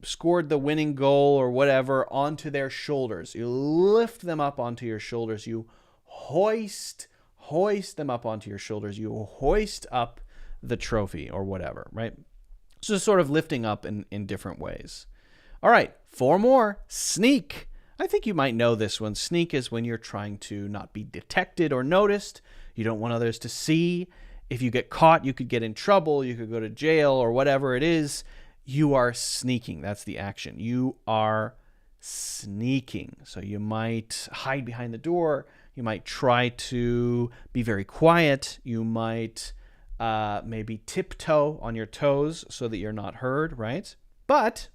scored the winning goal or whatever onto their shoulders. You lift them up onto your shoulders. You hoist them up onto your shoulders. You hoist up the trophy or whatever, right? So sort of lifting up in different ways. All right, 4 more. Sneak. I think you might know this one. Sneak is when you're trying to not be detected or noticed. You don't want others to see. If you get caught, you could get in trouble. You could go to jail or whatever it is. You are sneaking. That's the action. You are sneaking. So you might hide behind the door. You might try to be very quiet. You might maybe tiptoe on your toes so that you're not heard, right? But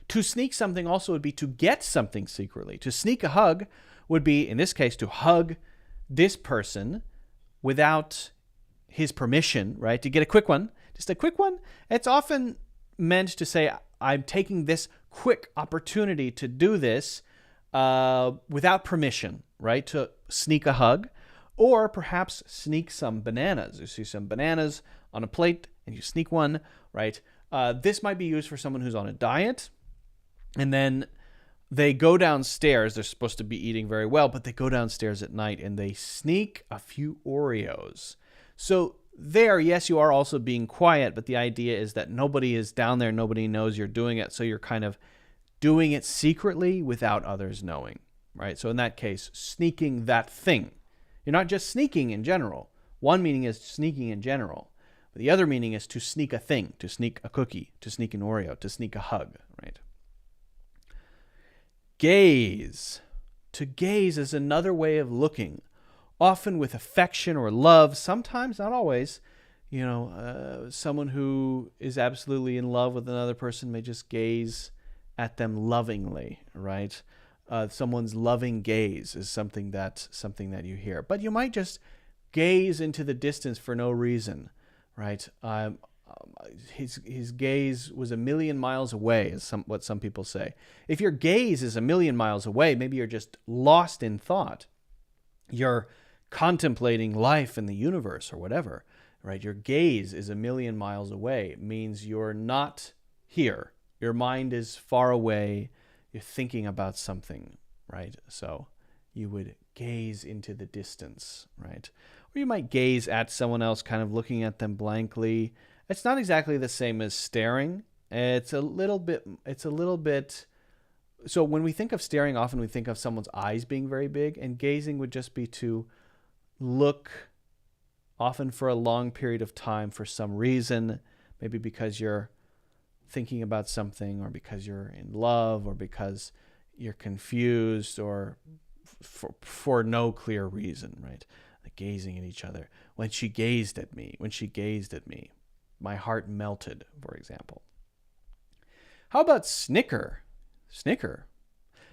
to sneak something also would be to get something secretly. To sneak a hug would be, in this case, to hug this person without his permission, right? To get a quick one, just a quick one. It's often meant to say, I'm taking this quick opportunity to do this without permission, right? To sneak a hug, or perhaps sneak some bananas. You see some bananas on a plate and you sneak one, right? This might be used for someone who's on a diet, and then they go downstairs. They're supposed to be eating very well, but they go downstairs at night and they sneak a few Oreos. So there, yes, you are also being quiet, but the idea is that nobody is down there. Nobody knows you're doing it. So you're kind of doing it secretly without others knowing, right? So in that case, sneaking that thing. You're not just sneaking in general. One meaning is sneaking in general. But the other meaning is to sneak a thing, to sneak a cookie, to sneak an Oreo, to sneak a hug, right? Gaze. To gaze is another way of looking, often with affection or love, sometimes, not always. You know, someone who is absolutely in love with another person may just gaze at them lovingly, right? Someone's loving gaze is something that you hear. But you might just gaze into the distance for no reason, right? His gaze was 1,000,000 miles away, is what some people say. If your gaze is 1,000,000 miles away, maybe you're just lost in thought. You're contemplating life and the universe or whatever, right? Your gaze is 1,000,000 miles away. It means you're not here. Your mind is far away. You're thinking about something, right? So you would gaze into the distance, right? Or you might gaze at someone else, kind of looking at them blankly. It's not exactly the same as staring. It's a little bit. So when we think of staring, often we think of someone's eyes being very big, and gazing would just be to look, often for a long period of time for some reason, maybe because you're thinking about something, or because you're in love, or because you're confused, or for no clear reason, right? Like gazing at each other. When she gazed at me, my heart melted, for example. How about snicker? Snicker.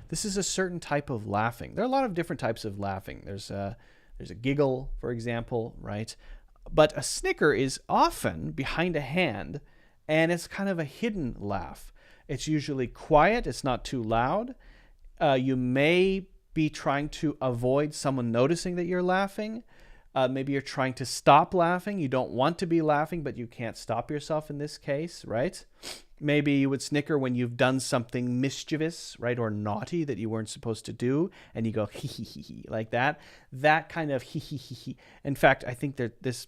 This is a certain type of laughing. There are a lot of different types of laughing. There's a giggle, for example, right? But a snicker is often behind a hand, and it's kind of a hidden laugh. It's usually quiet. It's not too loud. You may be trying to avoid someone noticing that you're laughing. Maybe you're trying to stop laughing. You don't want to be laughing, but you can't stop yourself in this case, right? Maybe you would snicker when you've done something mischievous, right, or naughty that you weren't supposed to do, and you go hee hee hee hee like that. That kind of hee hee hee hee. In fact, I think that this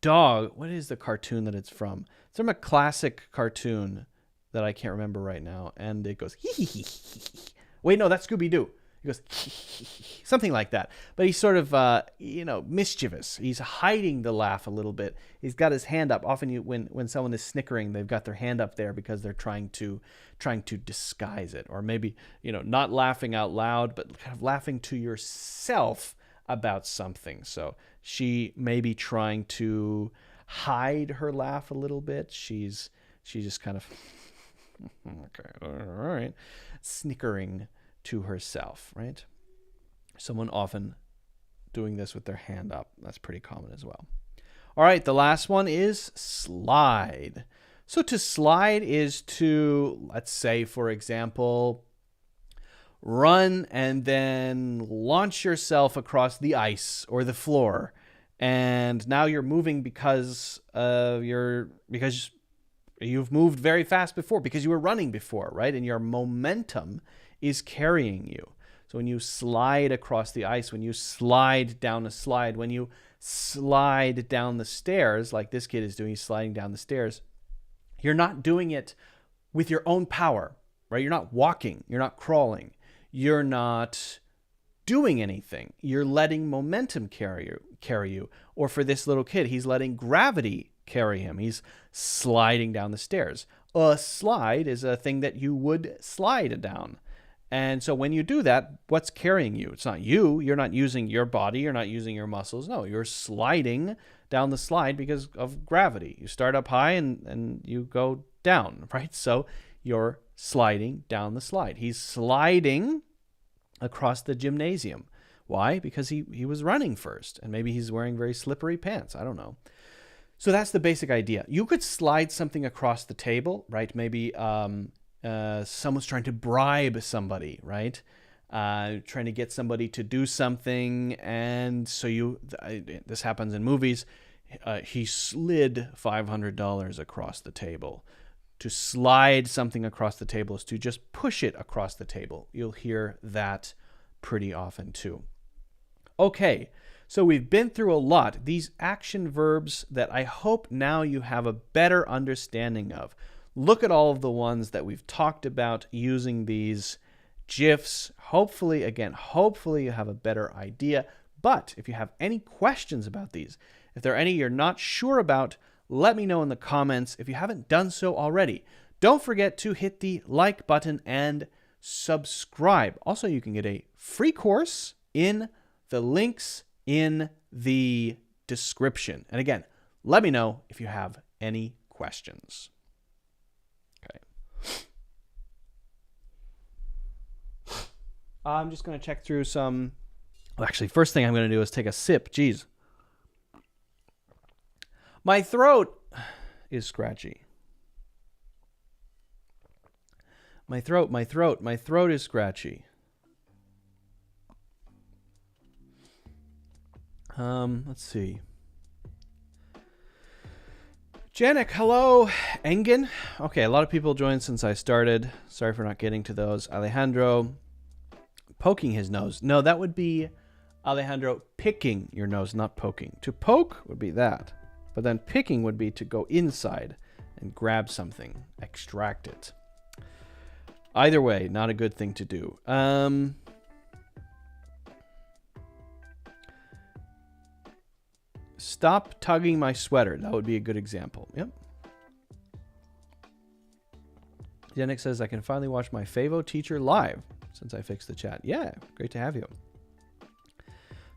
dog. What is the cartoon that it's from? It's from a classic cartoon that I can't remember right now, and it goes hee hee hee hee. Wait, no, that's Scooby-Doo. He goes something like that. But he's sort of mischievous. He's hiding the laugh a little bit. He's got his hand up. Often when someone is snickering, they've got their hand up there because they're trying to disguise it, or maybe not laughing out loud, but kind of laughing to yourself about something. So she may be trying to hide her laugh a little bit. She's just kind of okay, all right, snickering to herself, right? Someone often doing this with their hand up. That's pretty common as well. All right, the last one is slide. So to slide is to, let's say, for example, run and then launch yourself across the ice or the floor. And now you're moving because you've moved very fast before, because you were running before, right? And your momentum is carrying you. So when you slide across the ice, when you slide down a slide, when you slide down the stairs, like this kid is doing, he's sliding down the stairs, you're not doing it with your own power, right? You're not walking, you're not crawling, you're not doing anything. You're letting momentum carry you. Or for this little kid, he's letting gravity carry him. He's sliding down the stairs. A slide is a thing that you would slide down. And so when you do that, what's carrying you? It's not you. You're not using your body. You're not using your muscles. No, you're sliding down the slide because of gravity. You start up high and you go down, right? So you're sliding down the slide. He's sliding across the gymnasium. Why? Because he was running first, and maybe he's wearing very slippery pants. I don't know. So that's the basic idea. You could slide something across the table, right? Maybe someone's trying to bribe somebody, right? Trying to get somebody to do something, and so this happens in movies. He slid $500 across the table. To slide something across the table is to just push it across the table. You'll hear that pretty often too. Okay, so we've been through a lot. These action verbs that I hope now you have a better understanding of. Look at all of the ones that we've talked about using these GIFs. Hopefully you have a better idea. But if you have any questions about these, if there are any you're not sure about, let me know in the comments if you haven't done so already. Don't forget to hit the like button and subscribe. Also, you can get a free course in the links in the description. And again, let me know if you have any questions. Okay. I'm just going to check through some... Well, actually, first thing I'm going to do is take a sip. Jeez. My throat is scratchy. My throat is scratchy. Let's see. Janik, hello. Engen. Okay, a lot of people joined since I started. Sorry for not getting to those. Alejandro, poking his nose. No, that would be Alejandro picking your nose, not poking. To poke would be that. But then picking would be to go inside and grab something, extract it. Either way, not a good thing to do. Stop tugging my sweater. That would be a good example. Yep. Janik says, I can finally watch my Favo teacher live since I fixed the chat. Yeah, great to have you.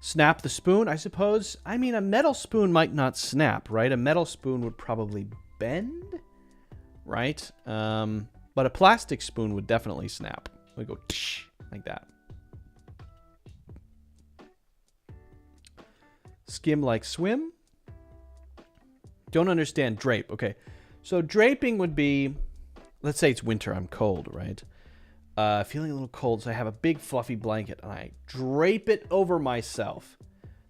Snap the spoon, I suppose. I mean, a metal spoon might not snap, right? A metal spoon would probably bend, right? But a plastic spoon would definitely snap. It would go tsh, like that. Skim like swim. Don't understand drape. Okay, so draping would be, let's say it's winter, I'm cold, right? Feeling a little cold, so I have a big fluffy blanket and I drape it over myself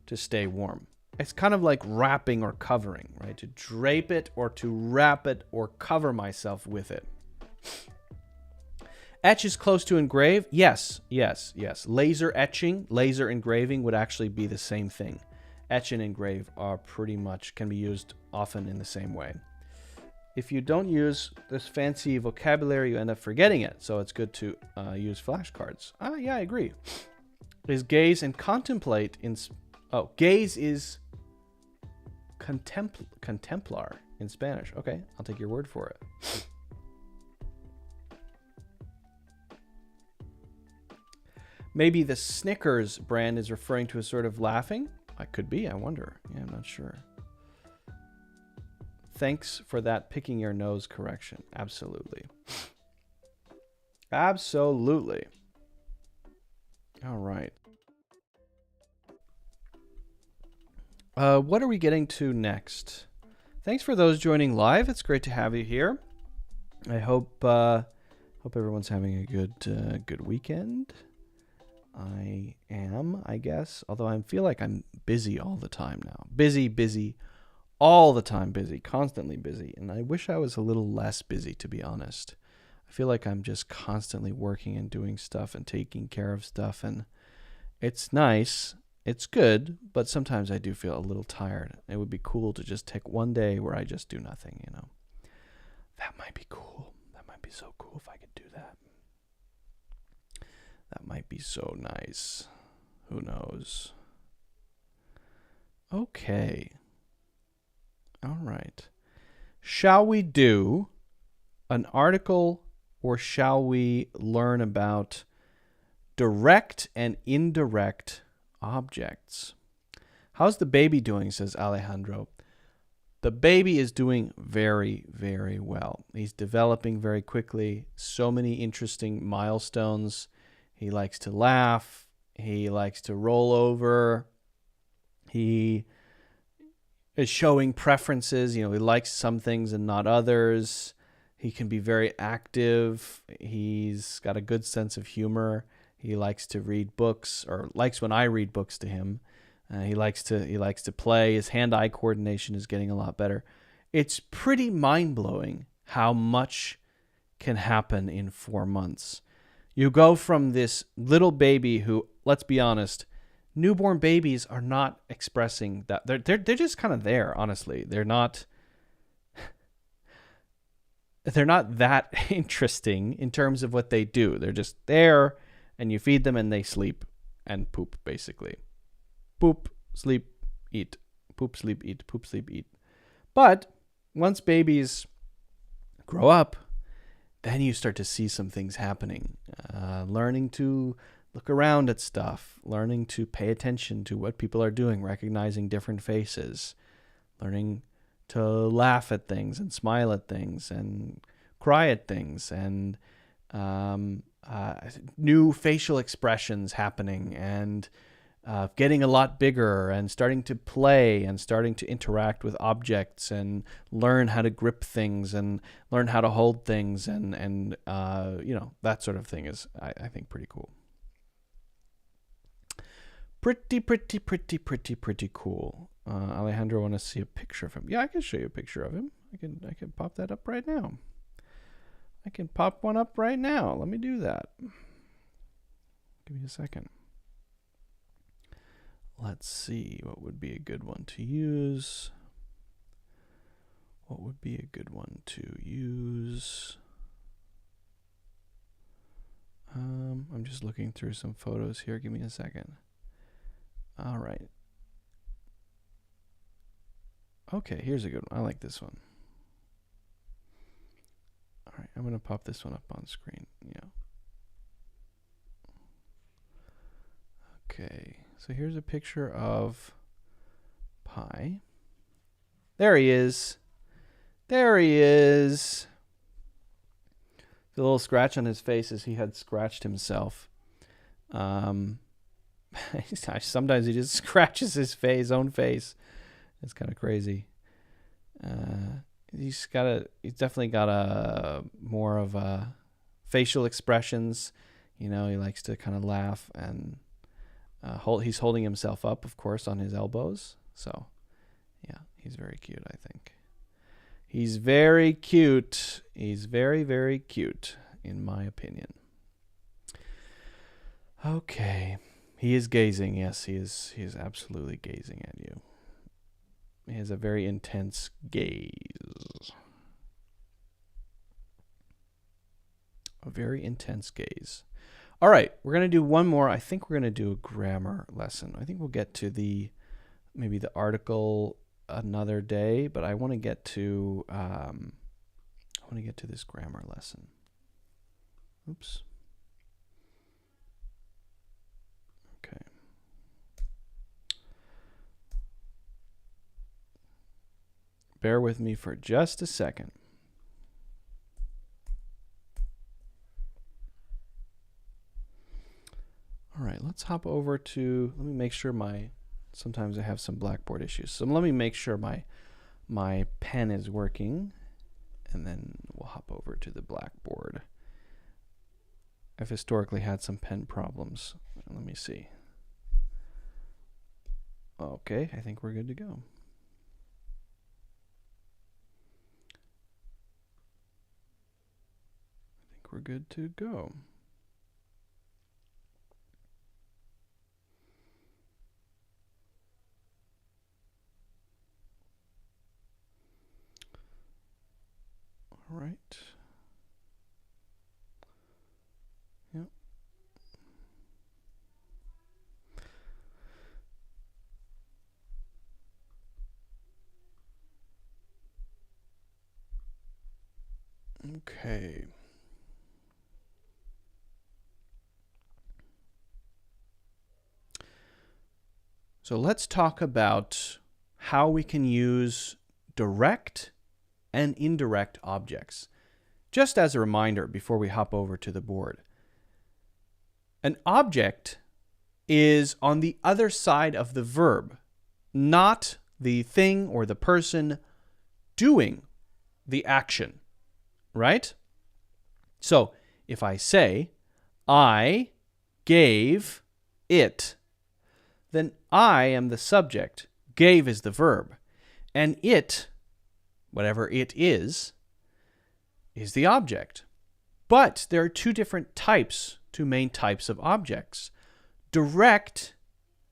to stay warm. It's kind of like wrapping or covering, right? To drape it or to wrap it or cover myself with it. Etch is close to engrave. Yes. Laser etching, laser engraving would actually be the same thing. Etch and engrave are pretty much, can be used often in the same way. If you don't use this fancy vocabulary, you end up forgetting it. So it's good to use flashcards. Yeah, I agree. Is gaze and contemplate in... Oh, gaze is contemplar in Spanish. Okay, I'll take your word for it. Maybe the Snickers brand is referring to a sort of laughing. I could be, I wonder. Yeah, I'm not sure. Thanks for that picking your nose correction. Absolutely. Absolutely. All right. What are we getting to next? Thanks for those joining live. It's great to have you here. I hope everyone's having a good weekend. I am, I guess. Although I feel like I'm busy all the time now. Busy, all the time busy, constantly busy. And I wish I was a little less busy, to be honest. I feel like I'm just constantly working and doing stuff and taking care of stuff. And it's nice. It's good. But sometimes I do feel a little tired. It would be cool to just take one day where I just do nothing, you know. That might be cool. That might be so cool if I could do that. That might be so nice. Who knows? Okay. All right. Shall we do an article or shall we learn about direct and indirect objects? How's the baby doing, says Alejandro. The baby is doing very, very well. He's developing very quickly. So many interesting milestones. He likes to laugh. He likes to roll over. He is showing preferences. You know, he likes some things and not others. He can be very active. He's got a good sense of humor. He likes to read books, or likes when I read books to him. He likes to play. His hand-eye coordination is getting a lot better. It's pretty mind-blowing how much can happen in 4 months. You go from this little baby who, let's be honest, newborn babies are not expressing that. They're just kind of there, honestly. They're not that interesting in terms of what they do. They're just there, and you feed them and they sleep and poop, basically. Poop, sleep, eat. Poop, sleep, eat. Poop, sleep, eat. But once babies grow up, then you start to see some things happening. Learning to look around at stuff. Learning to pay attention to what people are doing. Recognizing different faces. Learning to laugh at things and smile at things and cry at things. And new facial expressions happening. And getting a lot bigger and starting to play and starting to interact with objects and learn how to grip things and learn how to hold things and you know, that sort of thing is, I think, pretty cool. Pretty cool. Alejandro, want to see a picture of him? Yeah, I can show you a picture of him. I can pop that up right now. I can pop one up right now. Let me do that. Give me a second. Let's see what would be a good one to use. What would be a good one to use? I'm just looking through some photos here. Give me a second. All right. Okay, here's a good one. I like this one. All right, I'm going to pop this one up on screen. Yeah. Okay. So here's a picture of Pi. There he is. There he is. The little scratch on his face as he had scratched himself. Sometimes he just scratches his own face. It's kind of crazy. He's definitely got a more of a facial expressions. You know, he likes to kind of laugh and he's holding himself up, of course, on his elbows. So, yeah, he's very cute, I think. He's very cute. He's very, very cute, in my opinion. Okay. He is gazing. Yes, he is absolutely gazing at you. He has a very intense gaze. A very intense gaze. All right, we're going to do one more. I think we're going to do a grammar lesson. I think we'll get to maybe the article another day, but I want to get to this grammar lesson. Oops. Okay. Bear with me for just a second. All right, let's hop over to, let me make sure my Sometimes I have some Blackboard issues. So let me make sure my pen is working, and then we'll hop over to the Blackboard. I've historically had some pen problems. Let me see. Okay, I think we're good to go. We're good to go. All right. Yep. Okay. So let's talk about how we can use direct and indirect objects. Just as a reminder before we hop over to the board. An object is on the other side of the verb, not the thing or the person doing the action, right? So if I say, I gave it, then I am the subject, gave is the verb, and it, whatever it is the object. But there are two main types of objects, direct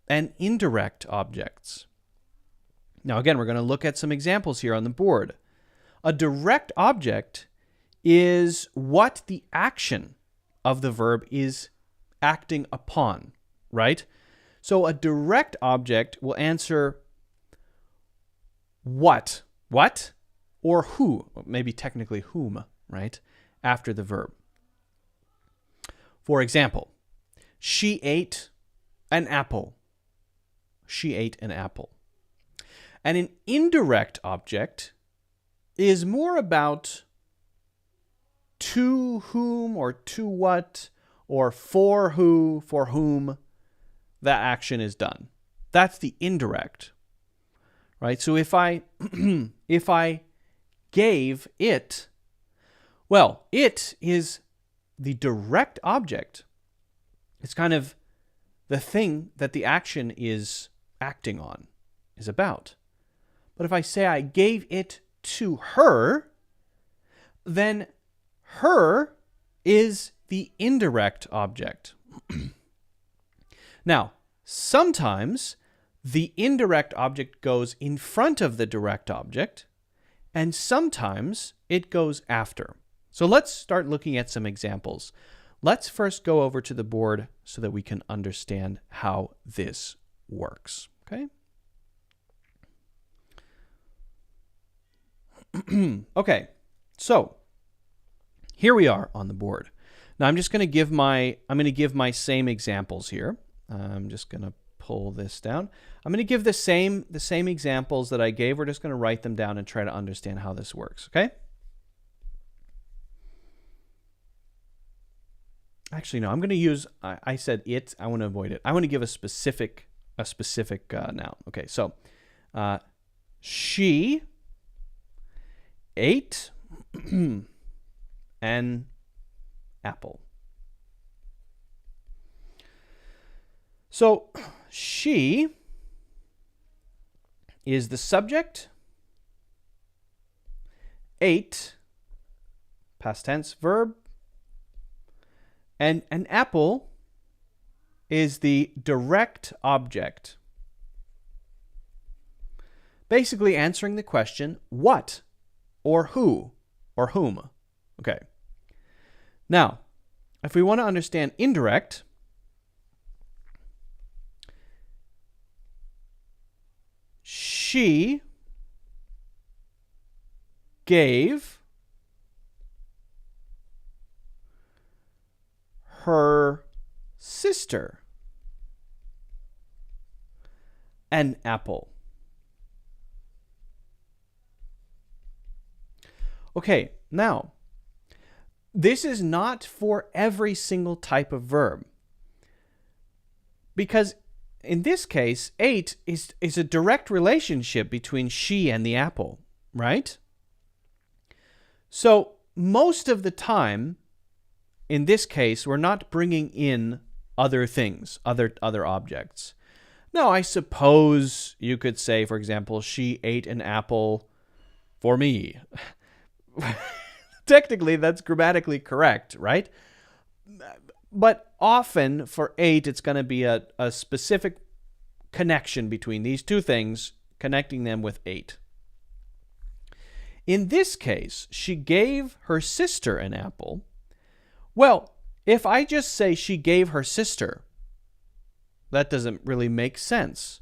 and indirect objects. Now again, we're going to look at some examples here on the board. A direct object is what the action of the verb is acting upon, right? So a direct object will answer what, or who, maybe technically whom, right, after the verb. For example, she ate an apple. She ate an apple. And an indirect object is more about to whom or to what or for who, for whom that action is done. That's the indirect, right? So if I gave it, well, it is the direct object. It's kind of the thing that the action is acting on, is about. But if I say I gave it to her, then her is the indirect object. Now, sometimes the indirect object goes in front of the direct object, and sometimes it goes after. So let's start looking at some examples. Let's first go over to the board so that we can understand how this works, okay? Okay, so here we are on the board. Now I'm just going to give my same examples here. I'm just going to pull this down. I'm going to give the same examples that I gave. We're just going to write them down and try to understand how this works, okay? Actually, no, I'm going to use, I said it, I want to avoid it. I want to give a specific noun. Okay, so she ate an apple. So she is the subject, ate, past tense verb, and an apple is the direct object. Basically answering the question, what or who or whom? Okay. Now, if we want to understand indirect, she gave her sister an apple. Okay, now, this is not for every single type of verb. Because in this case, ate is a direct relationship between she and the apple, right? So most of the time, in this case, we're not bringing in other things, other objects. Now, I suppose you could say, for example, she ate an apple for me. Technically, that's grammatically correct, right? But often for ate, it's going to be a specific connection between these two things, connecting them with ate. In this case, she gave her sister an apple. Well, if I just say she gave her sister, that doesn't really make sense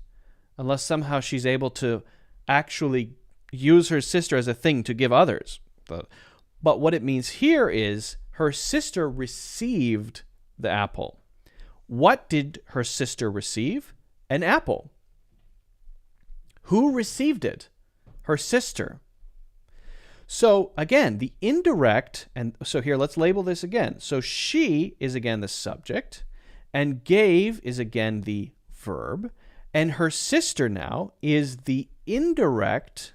unless somehow she's able to actually use her sister as a thing to give others. But what it means here is her sister received the apple. What did her sister receive? An apple. Who received it? Her sister. So again, the indirect, and so here, let's label this again. So she is again the subject, and gave is again the verb, and her sister now is the indirect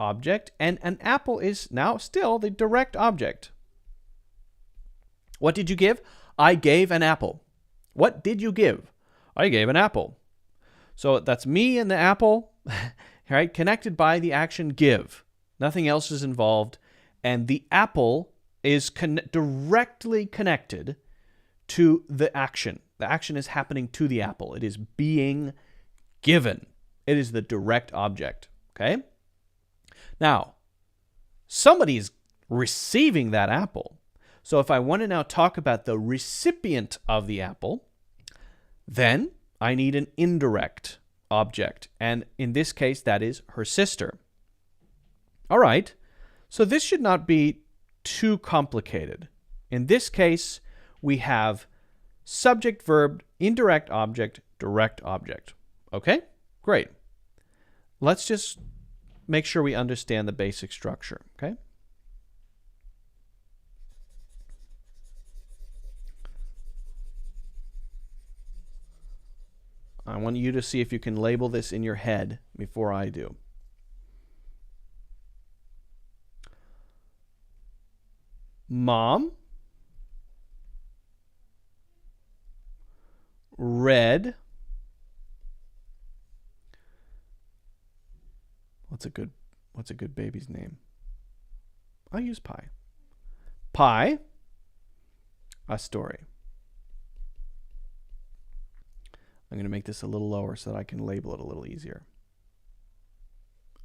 object, and an apple is now still the direct object. What did you give? I gave an apple. What did you give? I gave an apple. So that's me and the apple, right? Connected by the action give. Nothing else is involved. And the apple is directly connected to the action. The action is happening to the apple. It is being given. It is the direct object. Okay? Now, somebody is receiving that apple. So if I want to now talk about the recipient of the apple, then I need an indirect object. And in this case, that is her sister. All right. So this should not be too complicated. In this case, we have subject, verb, indirect object, direct object. Okay? Great. Let's just make sure we understand the basic structure. Okay? I want you to see if you can label this in your head before I do. Mom read. What's a good baby's name? I'll use Pi. Pi, a story. I'm going to make this a little lower so that I can label it a little easier.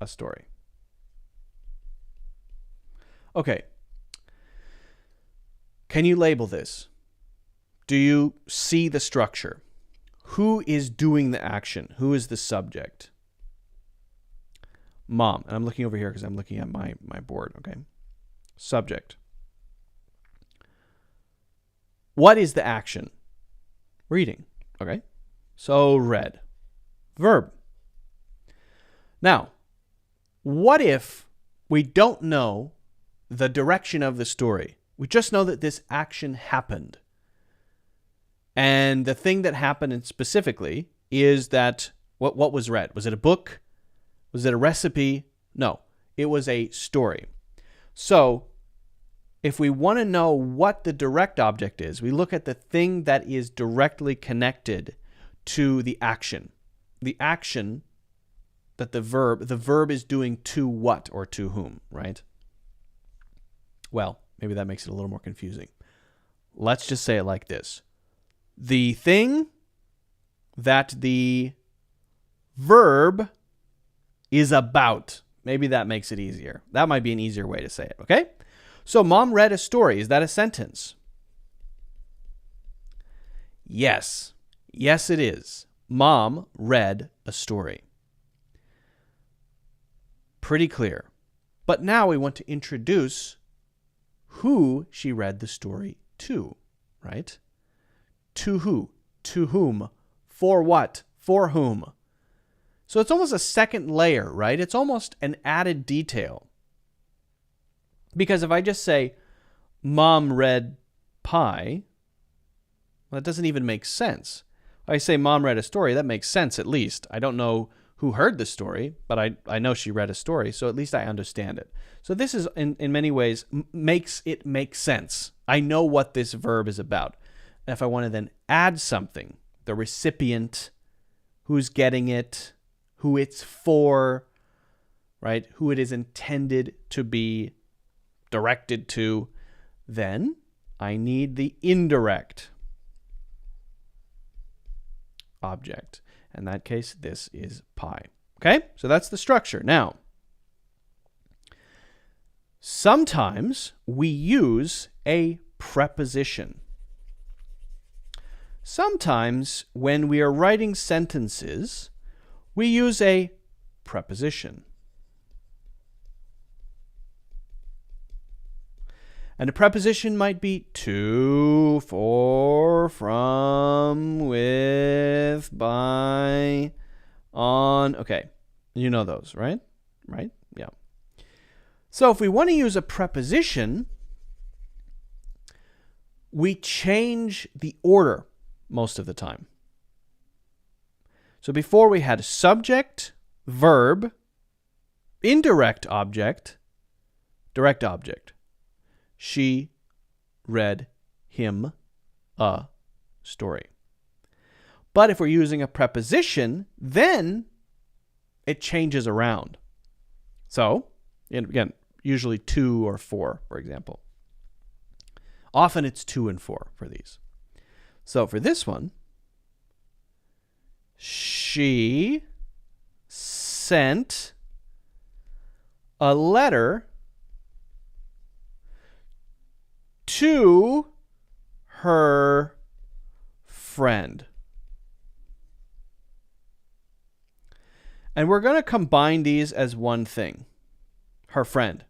A story. Okay. Can you label this? Do you see the structure? Who is doing the action? Who is the subject? Mom. And I'm looking over here because I'm looking at my board. Okay. Subject. What is the action? Reading. Okay. So read. Verb. Now, what if we don't know the direction of the story? We just know that this action happened. And the thing that happened specifically is that what was read? Was it a book? Was it a recipe? No, it was a story. So if we want to know what the direct object is, we look at the thing that is directly connected to the action. The action that the verb is doing to what or to whom, right? Well, maybe that makes it a little more confusing. Let's just say it like this. The thing that the verb is about. Maybe that makes it easier. That might be an easier way to say it, okay? So Mom read a story. Is that a sentence? Yes. Yes, it is. Mom read a story. Pretty clear. But now we want to introduce who she read the story to, right? To who? To whom? For what? For whom? So it's almost a second layer, right? It's almost an added detail. Because if I just say, Mom read pie, Well, that doesn't even make sense. I say mom read a story, that makes sense at least. I don't know who heard the story, but I know she read a story, so at least I understand it. So this is, in many ways, makes it make sense. I know what this verb is about. And if I want to then add something, the recipient, who's getting it, who it's for, right? Who it is intended to be directed to, then I need the indirect object. In that case, this is pie. Okay? So that's the structure. Now, sometimes we use a preposition. Sometimes when we are writing sentences, we use a preposition. And a preposition might be to, for, from, with, by, on. Okay, you know those, right? Right? Yeah. So if we want to use a preposition, we change the order most of the time. So before we had subject, verb, indirect object, direct object. She read him a story. But if we're using a preposition, then it changes around. So, again, usually to or for example. Often it's to and for these. So for this one, she sent a letter to her friend. And we're going to combine these as one thing, her friend.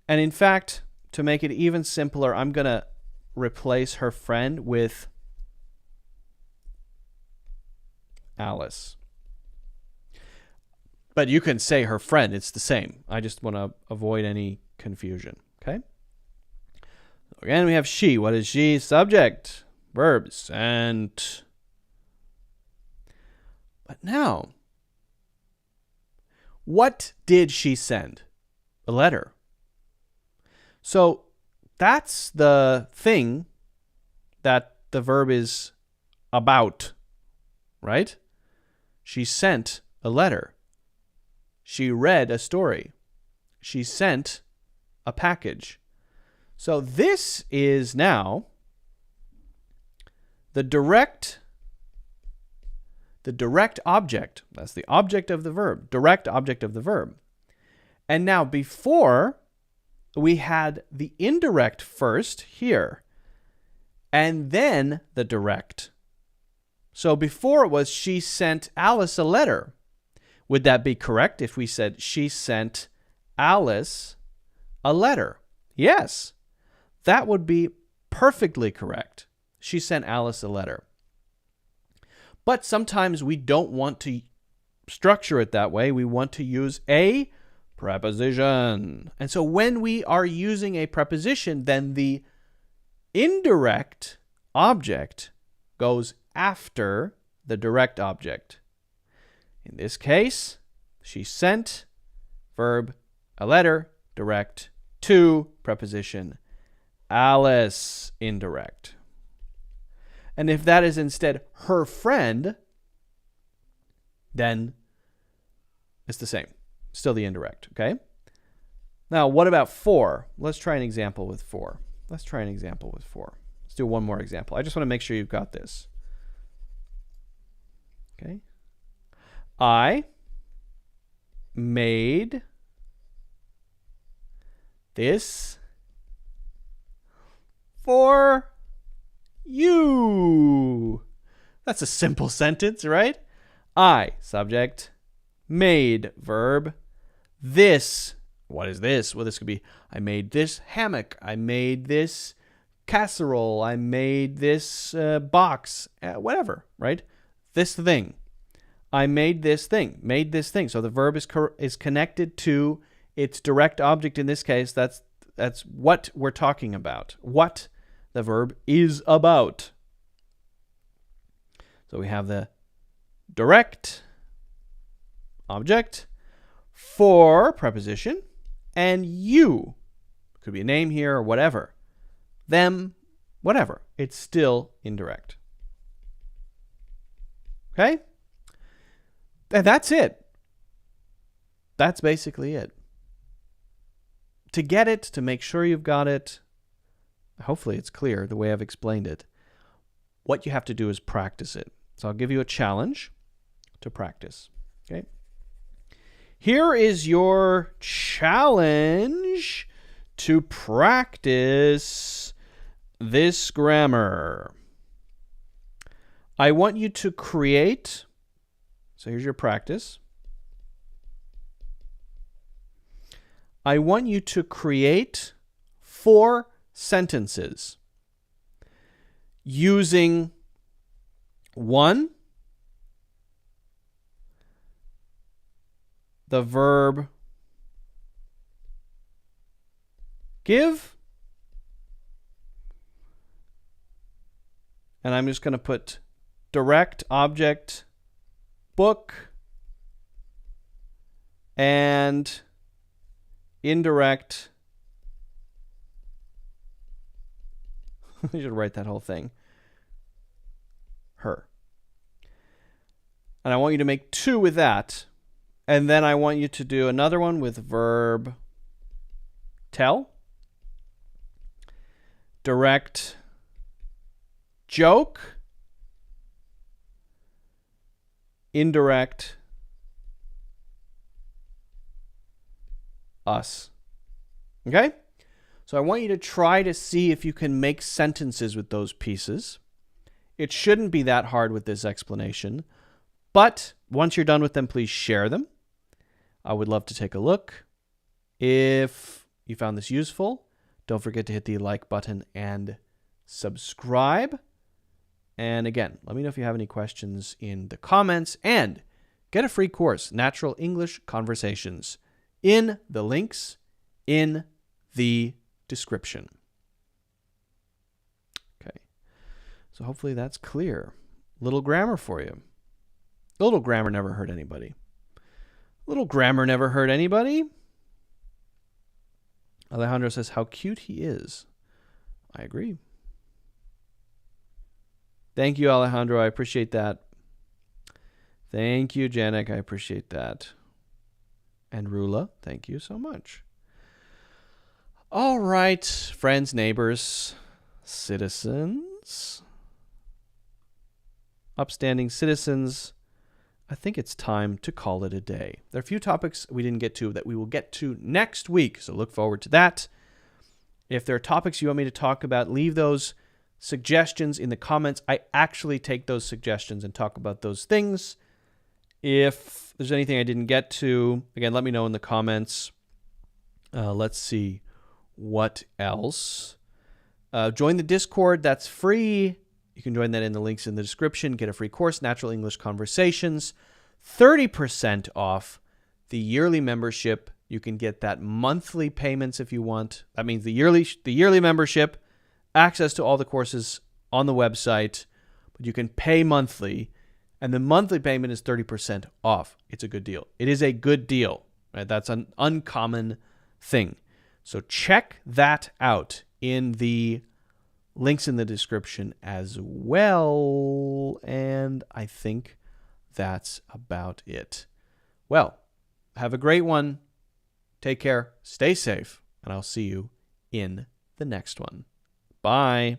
And in fact, to make it even simpler, I'm going to replace her friend with Alice. But you can say her friend, it's the same. I just want to avoid any confusion, okay? Again, we have she. What is she? Subject. Verbs. Sent. But now, what did she send? A letter. So that's the thing that the verb is about, right? She sent a letter. She read a story. She sent a package. So this is now the direct object. That's the object of the verb, direct object of the verb. And now before, we had the indirect first here, and then the direct. So before it was she sent Alice a letter. Would that be correct if we said she sent Alice a letter? Yes. That would be perfectly correct. She sent Alice a letter. But sometimes we don't want to structure it that way. We want to use a preposition. And so when we are using a preposition, then the indirect object goes after the direct object. In this case, she sent, verb, a letter, direct, to, preposition, Alice, indirect. And if that is instead her friend, then it's the same. Still the indirect, okay? Now, what about for? Let's try an example with for. Let's do one more example. I just want to make sure you've got this. Okay. I made this for you. That's a simple sentence, right? I, subject, made, verb, this. What is this? Well, this could be, I made this hammock. I made this casserole. I made this box. Whatever, right? This thing. I made this thing. Made this thing. So the verb is connected to its direct object. In this case, that's what we're talking about. What the verb is about. So we have the direct object, for preposition, and you. Could be a name here or whatever. Them, whatever. It's still indirect. Okay? And that's it. That's basically it. To get it, to make sure you've got it, hopefully it's clear the way I've explained it, what you have to do is practice it. So I'll give you a challenge to practice. Okay? Here is your challenge to practice this grammar. I want you to create, so here's your practice. I want you to create 4 sentences using 1, the verb give, and I'm just going to put direct object book and indirect. I should write that whole thing. Her. And I want you to make 2 with that. And then I want you to do another one with verb tell, direct joke, indirect us. Okay? So I want you to try to see if you can make sentences with those pieces. It shouldn't be that hard with this explanation, but once you're done with them, please share them. I would love to take a look. If you found this useful, don't forget to hit the like button and subscribe. And again, let me know if you have any questions in the comments, and get a free course, Natural English Conversations, in the links in the description. Okay, so hopefully that's clear. Little grammar for you. A little grammar never hurt anybody. A little grammar never hurt anybody. Alejandro says how cute he is. I agree. Thank you, Alejandro. I appreciate that. Thank you, Janek. I appreciate that. And Rula, thank you so much. All right, friends, neighbors, citizens, upstanding citizens, I think it's time to call it a day. There are a few topics we didn't get to that we will get to next week, so look forward to that. If there are topics you want me to talk about, leave those suggestions in the comments. I actually take those suggestions and talk about those things. If there's anything I didn't get to, again, let me know in the comments. Let's see what else. Join the Discord. That's free. You can join that in the links in the description. Get a free course, Natural English Conversations. 30% off the yearly membership. You can get that monthly payments if you want. That means the yearly membership, access to all the courses on the website, but you can pay monthly, and the monthly payment is 30% off. It's a good deal. It is a good deal. Right? That's an uncommon thing. So check that out in the links in the description as well. And I think that's about it. Well, have a great one. Take care. Stay safe. And I'll see you in the next one. Bye.